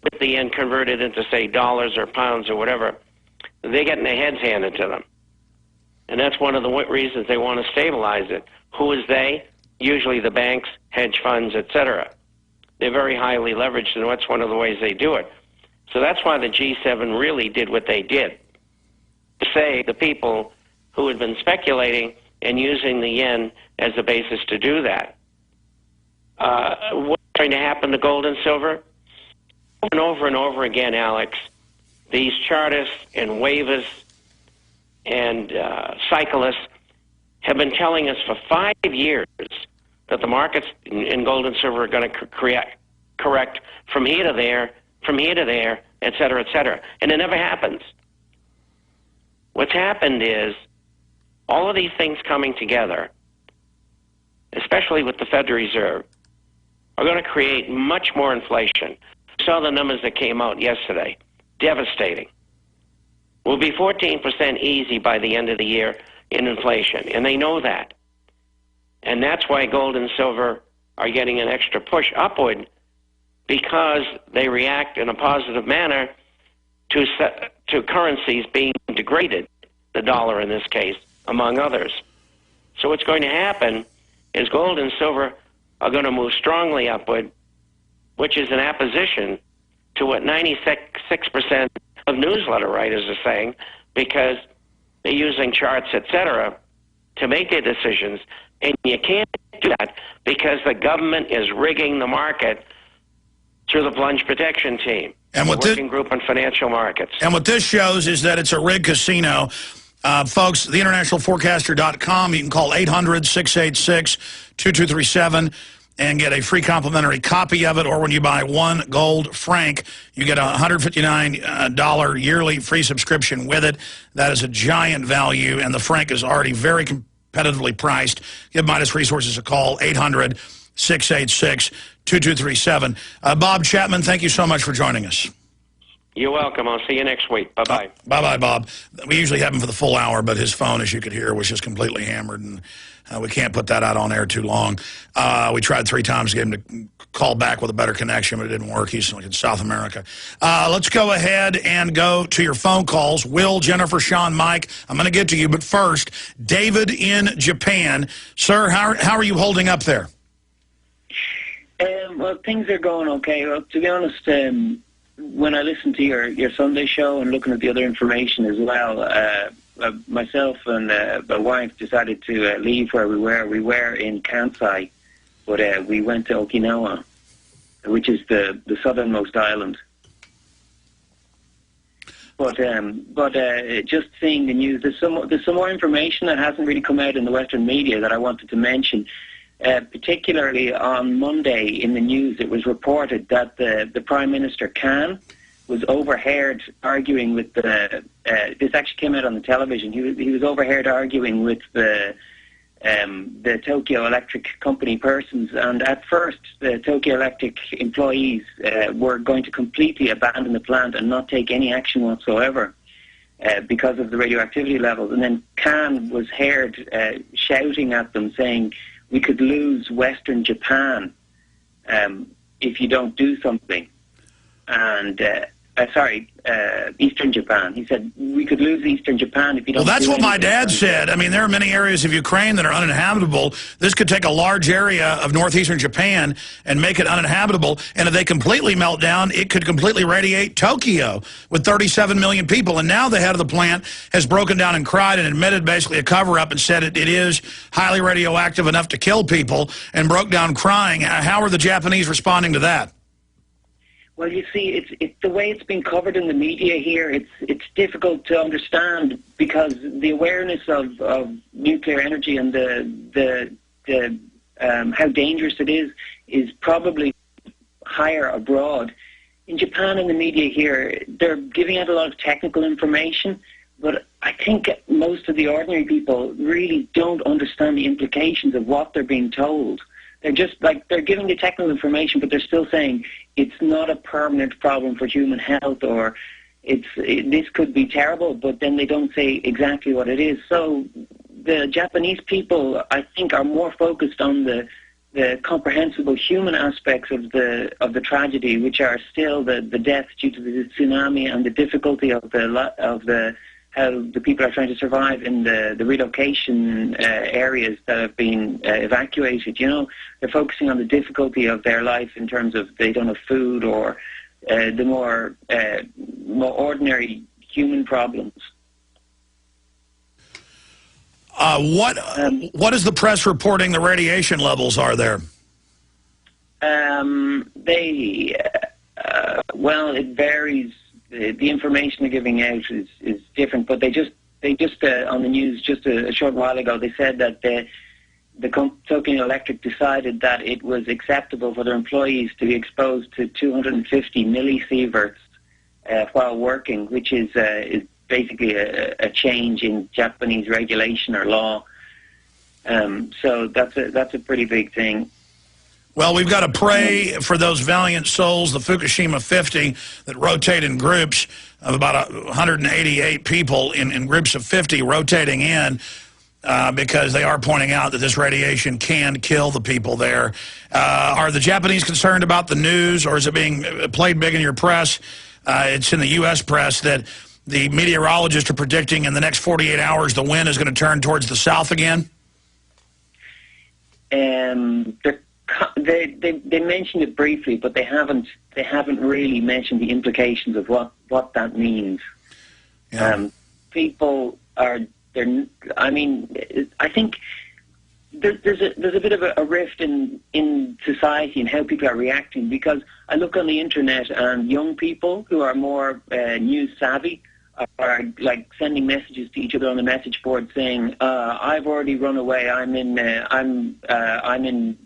with the yen converted into, say, dollars or pounds or whatever, they're getting their heads handed to them. And that's one of the reasons they want to stabilize it. Who is they? Usually the banks, hedge funds, etc. They're very highly leveraged, and that's one of the ways they do it. So that's why the G7 really did what they did. To say the people who had been speculating and using the yen as the basis to do that. What's going to happen to gold and silver? Over and over again, Alex, these chartists and waivers and cyclists have been telling us for 5 years that the markets in gold and silver are going to correct from here to there, et cetera, et cetera. And it never happens. What's happened is all of these things coming together, especially with the Federal Reserve, are going to create much more inflation. We saw the numbers that came out yesterday. Devastating. We'll be 14% easy by the end of the year in inflation, and they know that. And that's why gold and silver are getting an extra push upward, because they react in a positive manner to currencies being degraded, the dollar in this case, among others. So what's going to happen is gold and silver are going to move strongly upward, which is an opposition to what 96% of newsletter writers are saying, because they're using charts, etc., to make their decisions. And you can't do that because the government is rigging the market through the plunge protection team, and the working group on financial markets. And what this shows is that it's a rigged casino. Folks, theinternationalforecaster.com, you can call 800-686-2237 and get a free complimentary copy of it, or when you buy one gold franc, you get a $159 yearly free subscription with it. That is a giant value, and the franc is already very competitively priced. Give Midas Resources a call, 800-686-2237. Bob Chapman, thank you so much for joining us. You're welcome. I'll see you next week. Bye-bye. Bye-bye, Bob. We usually have him for the full hour, but his phone, as you could hear, was just completely hammered, and we can't put that out on air too long. We tried 3 times to get him to call back with a better connection, but it didn't work. He's like in South America. Let's go ahead and go to your phone calls. Will, Jennifer, Sean, Mike, I'm going to get to you, but first, David in Japan. Sir, how are you holding up there? Well, things are going okay. Well, to be honest, when I listened to your Sunday show and looking at the other information as well, myself and my wife decided to leave where we were. We were in Kansai, but we went to Okinawa, which is the southernmost island. But just seeing the news, there's some more information that hasn't really come out in the Western media that I wanted to mention. Particularly on Monday in the news, it was reported that the Prime Minister Khan was overheard arguing with this actually came out on the television. He was overheard arguing with the Tokyo Electric Company persons, and at first the Tokyo Electric employees were going to completely abandon the plant and not take any action whatsoever because of the radioactivity levels. And then Khan was heard shouting at them, saying, "We could lose Western Japan if you don't do something." And Eastern Japan. He said, "We could lose Eastern Japan if you don't." Well, that's do what my anything." dad said. I mean, there are many areas of Ukraine that are uninhabitable. This could take a large area of northeastern Japan and make it uninhabitable. And if they completely melt down, it could completely radiate Tokyo with 37 million people. And now the head of the plant has broken down and cried and admitted basically a cover-up and said it is highly radioactive enough to kill people, and broke down crying. How are the Japanese responding to that? Well, you see, it's the way it's been covered in the media here. It's difficult to understand because the awareness of nuclear energy and the how dangerous it is probably higher abroad. In Japan, in the media here, they're giving out a lot of technical information, but I think most of the ordinary people really don't understand the implications of what they're being told. They're just they're giving the technical information, but they're still saying it's not a permanent problem for human health, or this could be terrible, but then they don't say exactly what it is. So the Japanese people, I think, are more focused on the comprehensible human aspects of the tragedy, which are still the deaths due to the tsunami and the difficulty of how the people are trying to survive in the relocation areas that have been evacuated. You know, they're focusing on the difficulty of their life in terms of they don't have food, or the more ordinary human problems. What is the press reporting the radiation levels are there? Well, it varies. The information they're giving out is different, but they just on the news just a short while ago, they said that Tokyo Electric decided that it was acceptable for their employees to be exposed to 250 millisieverts while working, which is basically a change in Japanese regulation or law. So that's a pretty big thing. Well, we've got to pray for those valiant souls, the Fukushima 50, that rotate in groups of about 188 people in groups of 50 rotating in, because they are pointing out that this radiation can kill the people there. Are the Japanese concerned about the news, or is it being played big in your press? It's in the U.S. press that the meteorologists are predicting in the next 48 hours the wind is going to turn towards the south again? They mentioned it briefly, but they haven't really mentioned the implications of what that means. Yeah. People are there. I mean, I think there's a bit of a rift in society and how people are reacting, because I look on the internet and young people who are more news savvy are like sending messages to each other on the message board saying, "I've already run away. I'm in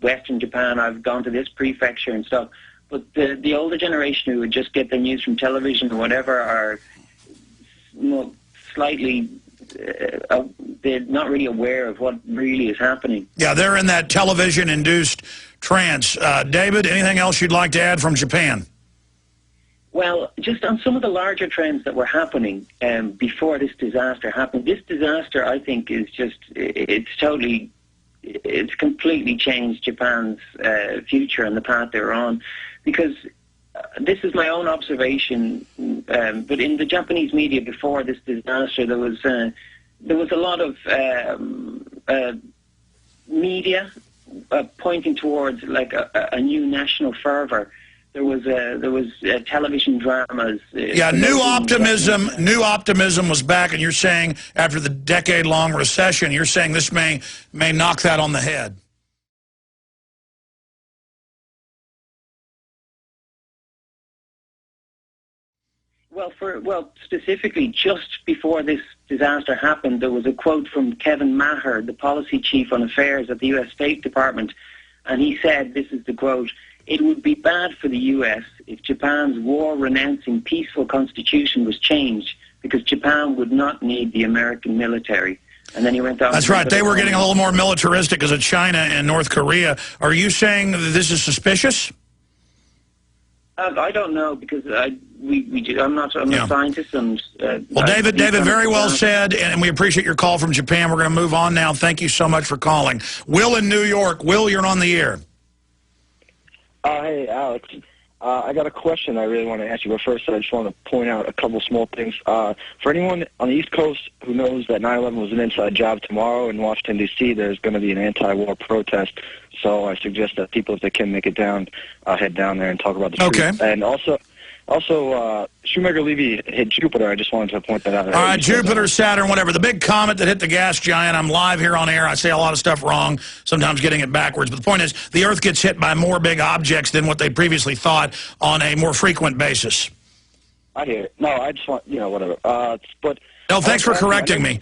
Western Japan. I've gone to this prefecture and stuff." But the older generation who would just get their news from television or whatever are slightly they're not really aware of what really is happening. Yeah, they're in that television-induced trance. David, anything else you'd like to add from Japan? Well, just on some of the larger trends that were happening before this disaster happened. This disaster, I think, is it's completely changed Japan's future and the path they're on. Because this is my own observation, but in the Japanese media before this disaster, there was a lot of media pointing towards like a new national fervor. There was television dramas. Yeah, new optimism was back, and you're saying after the decade-long recession, you're saying this may knock that on the head. Well, specifically, just before this disaster happened, there was a quote from Kevin Maher, the policy chief on affairs at the U.S. State Department, and he said, this is the quote, "It would be bad for the U.S. if Japan's war-renouncing peaceful constitution was changed, because Japan would not need the American military." And then he went on. That's right. They were getting a little more militaristic because of China and North Korea. Are you saying that this is suspicious? I don't know, because I'm not a scientist. Well, David, very well said, and we appreciate your call from Japan. We're going to move on now. Thank you so much for calling. Will in New York. Will, you're on the air. Hey, Alex. I got a question I really want to ask you, but first I just want to point out a couple small things. For anyone on the East Coast who knows that 9/11 was an inside job, tomorrow in Washington, D.C., there's going to be an anti-war protest. So I suggest that people, if they can make it down, head down there and talk about the truth. Okay. And also, Shoemaker-Levy hit Jupiter. I just wanted to point that out. All right, Jupiter, Saturn, whatever. The big comet that hit the gas giant. I'm live here on air. I say a lot of stuff wrong, sometimes getting it backwards. But the point is, the Earth gets hit by more big objects than what they previously thought on a more frequent basis. I hear it. No, I just want, whatever. But no, thanks for correcting me.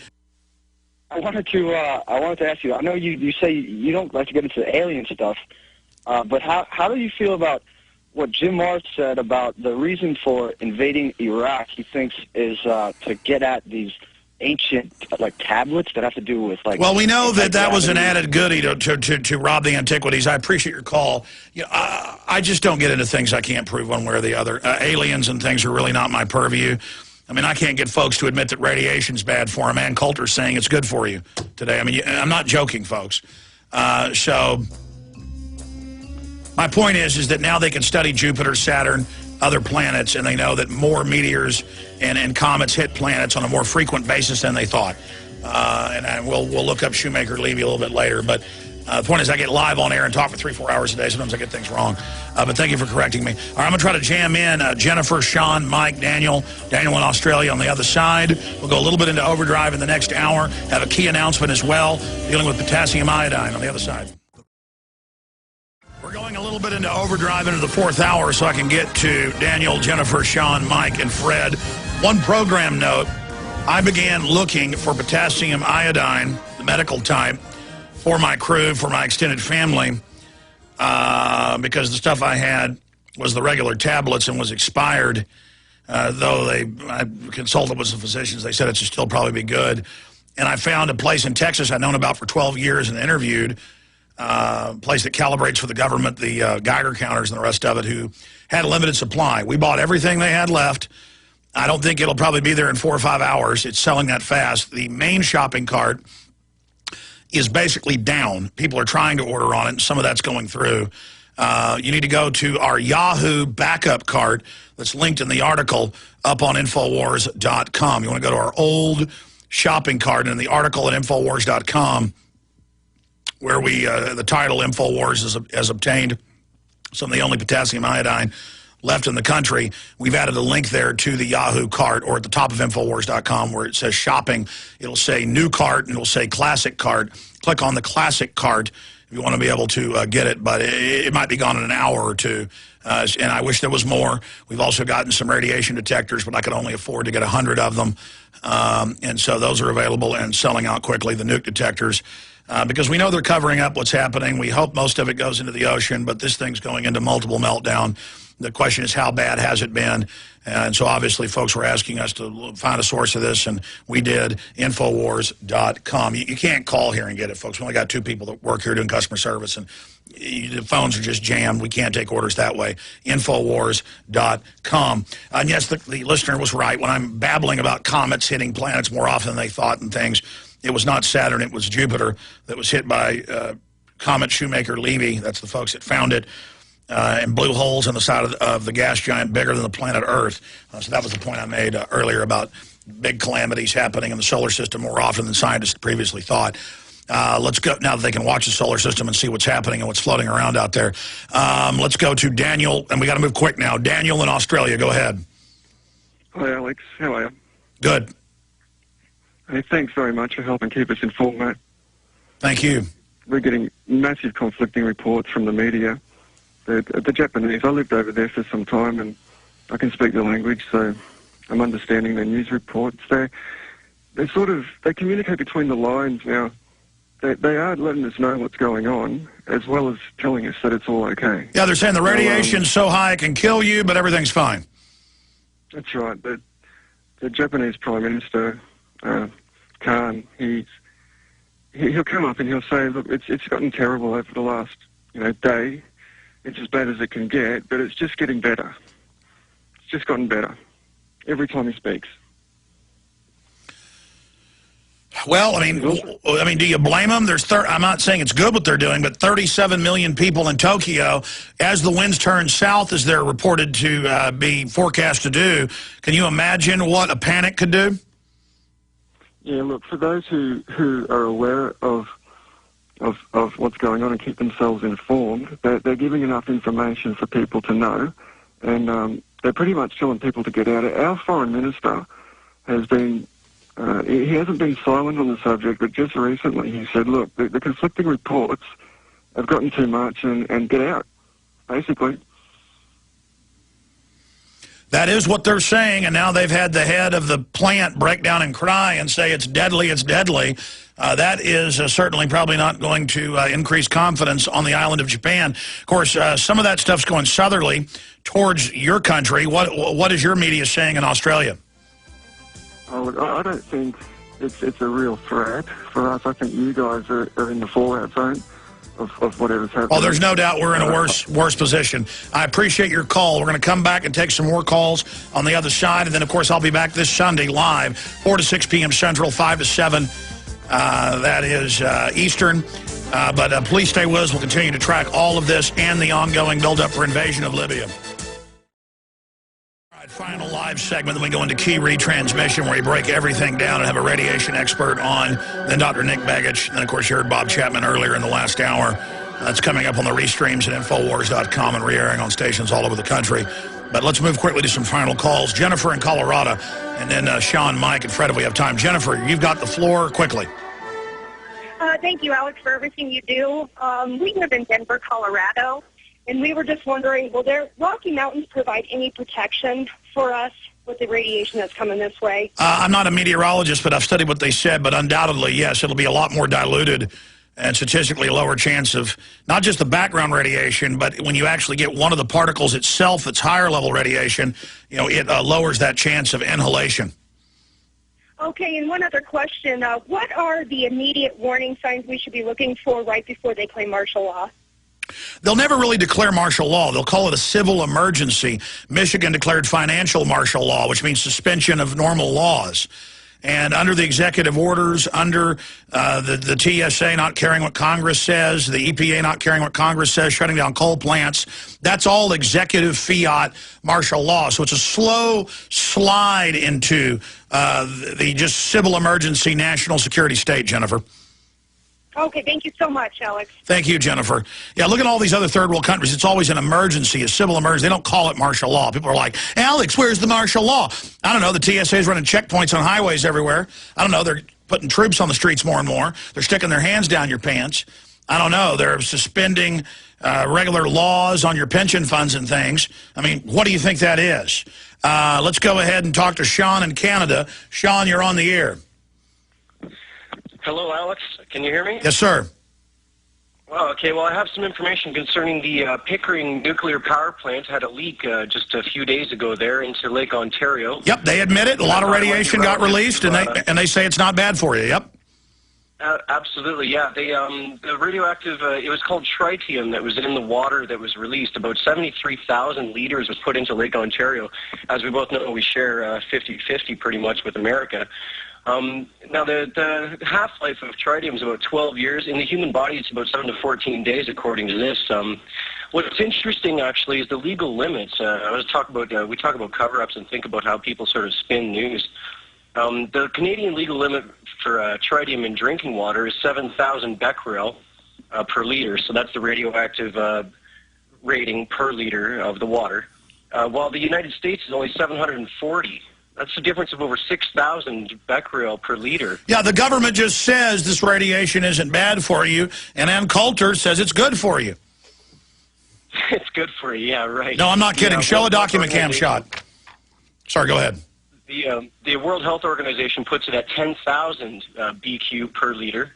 I wanted to ask you. I know you say you don't like to get into the alien stuff, but how do you feel about what Jim Marrs said about the reason for invading Iraq? He thinks is to get at these ancient tablets that have to do with Well, we know that was an added goodie to rob the antiquities. I appreciate your call. I just don't get into things I can't prove one way or the other. Aliens and things are really not my purview. I mean, I can't get folks to admit that radiation's bad for them. Ann Coulter's saying it's good for you today. I mean, I'm not joking, folks. So my point is that now they can study Jupiter, Saturn, other planets, and they know that more meteors and comets hit planets on a more frequent basis than they thought. And we'll look up Shoemaker-Levy a little bit later. But the point is, I get live on air and talk for 3-4 hours a day. Sometimes I get things wrong. But thank you for correcting me. All right, I'm going to try to jam in Jennifer, Sean, Mike, Daniel in Australia on the other side. We'll go a little bit into overdrive in the next hour. Have a key announcement as well, dealing with potassium iodine on the other side. We're going a little bit into overdrive into the 4th hour so I can get to Daniel, Jennifer, Sean, Mike, and Fred. One program note, I began looking for potassium iodine, the medical type, for my crew, for my extended family, because the stuff I had was the regular tablets and was expired. Though I consulted with some physicians, they said it should still probably be good. And I found a place in Texas I'd known about for 12 years and interviewed, a place that calibrates for the government, the Geiger counters and the rest of it, who had a limited supply. We bought everything they had left. I don't think it'll probably be there in 4 or 5 hours. It's selling that fast. The main shopping cart is basically down. People are trying to order on it, and some of that's going through. You need to go to our Yahoo backup cart that's linked in the article up on Infowars.com. You want to go to our old shopping cart, and in the article at Infowars.com, where the title Infowars has obtained some of the only potassium iodine left in the country. We've added a link there to the Yahoo cart, or at the top of Infowars.com where it says shopping. It'll say new cart, and it'll say classic cart. Click on the classic cart if you want to be able to get it, but it might be gone in an hour or two. And I wish there was more. We've also gotten some radiation detectors, but I could only afford to get 100 of them. And so those are available and selling out quickly, the nuke detectors. Because we know they're covering up what's happening. We hope most of it goes into the ocean, but this thing's going into multiple meltdown. The question is, how bad has it been? And so obviously folks were asking us to find a source of this, and we did. Infowars.com. You can't call here and get it, folks. We only got 2 people that work here doing customer service, and the phones are just jammed. We can't take orders that way. Infowars.com. And yes, the listener was right. When I'm babbling about comets hitting planets more often than they thought and things, it was not Saturn, it was Jupiter that was hit by Comet Shoemaker-Levy. That's the folks that found it. And blew holes in the side of the gas giant bigger than the planet Earth. So that was the point I made earlier about big calamities happening in the solar system more often than scientists previously thought. Let's go, now that they can watch the solar system and see what's happening and what's floating around out there. Let's go to Daniel, and we got to move quick now. Daniel in Australia, go ahead. Hi, Alex. How are you? Good. Hey, thanks very much for helping keep us informed, mate. Thank you. We're getting massive conflicting reports from the media. The Japanese, I lived over there for some time, and I can speak the language, so I'm understanding their news reports. They communicate between the lines now. They are letting us know what's going on, as well as telling us that it's all okay. Yeah, they're saying the radiation's so high it can kill you, but everything's fine. That's right. The Japanese Prime Minister, Khan, he'll come up and he'll say, look, it's gotten terrible over the last day. It's as bad as it can get, but it's just getting better. It's just gotten better every time he speaks. Well, I mean, do you blame them? I'm not saying it's good what they're doing, but 37 million people in Tokyo, as the winds turn south, as they're reported to be forecast to do. Can you imagine what a panic could do? Yeah, look, for those who are aware of what's going on and keep themselves informed, they're giving enough information for people to know, and they're pretty much telling people to get out. Our foreign minister has been, he hasn't been silent on the subject, but just recently he said, look, the conflicting reports have gotten too much and get out, basically. That is what they're saying, and now they've had the head of the plant break down and cry and say it's deadly, it's deadly. That is certainly probably not going to increase confidence on the island of Japan. Of course, some of that stuff's going southerly towards your country. What is your media saying in Australia? I don't think it's a real threat for us. I think you guys are in the fallout zone of whatever's happening. Oh, there's no doubt we're in a worse position. I appreciate your call. We're going to come back and take some more calls on the other side. And then, of course, I'll be back this Sunday live, 4 to 6 p.m. Central, 5 to 7. That is Eastern. But please stay with us. We'll continue to track all of this and the ongoing buildup for invasion of Libya. All right, final live segment. Then we go into key retransmission where we break everything down and have a radiation expert on. Then Dr. Nick Begich. And then, of course, you heard Bob Chapman earlier in the last hour. That's coming up on the restreams at Infowars.com and re-airing on stations all over the country. But let's move quickly to some final calls. Jennifer in Colorado, and then Sean, Mike, and Fred if we have time. Jennifer, you've got the floor quickly. Thank you, Alex, for everything you do. We live in Denver, Colorado, and we were just wondering, will their Rocky Mountains provide any protection for us with the radiation that's coming this way? I'm not a meteorologist, but I've studied what they said, but undoubtedly, yes, it'll be a lot more diluted and statistically lower chance of not just the background radiation, but when you actually get one of the particles itself that's higher level radiation, you know, it lowers that chance of inhalation. Okay, and one other question. What are the immediate warning signs we should be looking for right before they claim martial law? They'll never really declare martial law. They'll call it a civil emergency. Michigan declared financial martial law, which means suspension of normal laws. And under the executive orders, under the TSA not caring what Congress says, the EPA not caring what Congress says, shutting down coal plants, that's all executive fiat martial law. So it's a slow slide into the just civil emergency national security state, Jennifer. Okay, thank you so much, Alex. Thank you, Jennifer. Yeah, look at all these other third world countries. It's always an emergency, a civil emergency. They don't call it martial law. People are like, Alex, where's the martial law? I don't know. The TSA is running checkpoints on highways everywhere. I don't know. They're putting troops on the streets more and more. They're sticking their hands down your pants. I don't know. They're suspending regular laws on your pension funds and things. I mean, what do you think that is? Let's go ahead and talk to Sean in Canada. Sean, you're on the air. Hello, Alex. Can you hear me? Yes, sir. Well, okay. Well, I have some information concerning the Pickering nuclear power plant had a leak just a few days ago there into Lake Ontario. Yep, they admit it. A lot of radiation got released, and they say it's not bad for you. Yep. Absolutely, yeah. They the radioactive, it was called tritium that was in the water that was released. About 73,000 liters was put into Lake Ontario. As we both know, we share 50-50 pretty much with America. Now, the half-life of tritium is about 12 years. In the human body, it's about 7 to 14 days, according to this. What's interesting, actually, is the legal limits. We talk about cover-ups and think about how people sort of spin news. The Canadian legal limit for tritium in drinking water is 7,000 becquerel per liter. So that's the radioactive rating per liter of the water. While the United States is only 740. That's a difference of over 6,000 becquerel per liter. Yeah, the government just says this radiation isn't bad for you, and Ann Coulter says it's good for you. It's good for you, yeah, right. No, I'm not kidding. Show a document cam shot. Sorry, go ahead. The World Health Organization puts it at 10,000 BQ per liter,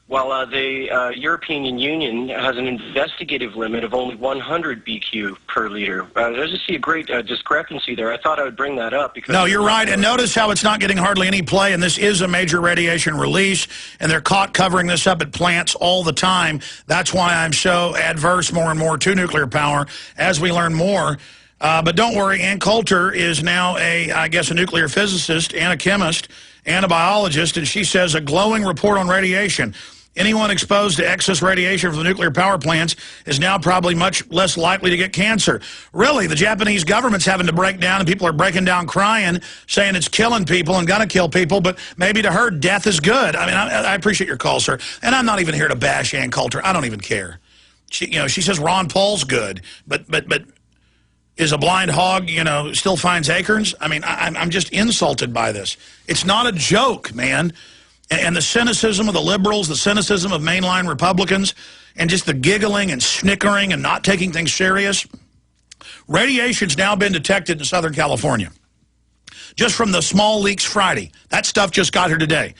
while the European Union has an investigative limit of only 100 BQ per liter. I just see a great discrepancy there. I thought I would bring that up. Because no, you're right. And notice how it's not getting hardly any play, and this is a major radiation release, and they're caught covering this up at plants all the time. That's why I'm so adverse more and more to nuclear power as we learn more. But don't worry, Ann Coulter is now I guess, a nuclear physicist and a chemist and a biologist, and she says a glowing report on radiation. Anyone exposed to excess radiation from the nuclear power plants is now probably much less likely to get cancer. Really, the Japanese government's having to break down, and people are breaking down crying, saying it's killing people and going to kill people, but maybe to her, death is good. I mean, I appreciate your call, sir. And I'm not even here to bash Ann Coulter. I don't even care. She says Ron Paul's good, but is a blind hog, still finds acorns? I mean, I'm just insulted by this. It's not a joke, man. And the cynicism of the liberals, the cynicism of mainline Republicans, and just the giggling and snickering and not taking things serious. Radiation's now been detected in Southern California. Just from the small leaks Friday. That stuff just got here today.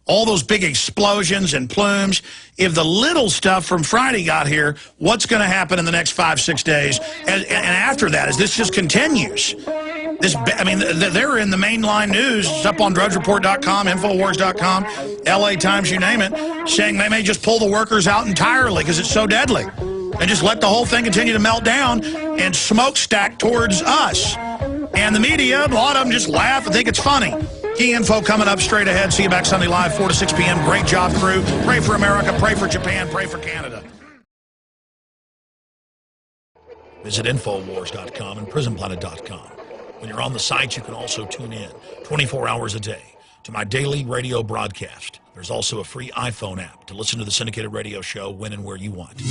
All those big explosions and plumes. If the little stuff from Friday got here, what's going to happen in the next 5-6 days? And after that, as this just continues, they're in the mainline news. It's up on DrudgeReport.com, Infowars.com, LA Times, you name it, saying they may just pull the workers out entirely because it's so deadly. And just let the whole thing continue to melt down and smokestack towards us. And the media, a lot of them just laugh and think it's funny. Key info coming up straight ahead. See you back Sunday live, 4 to 6 p.m. Great job, crew. Pray for America, pray for Japan, pray for Canada. Visit Infowars.com and PrisonPlanet.com. When you're on the site, you can also tune in 24 hours a day to my daily radio broadcast. There's also a free iPhone app to listen to the syndicated radio show when and where you want.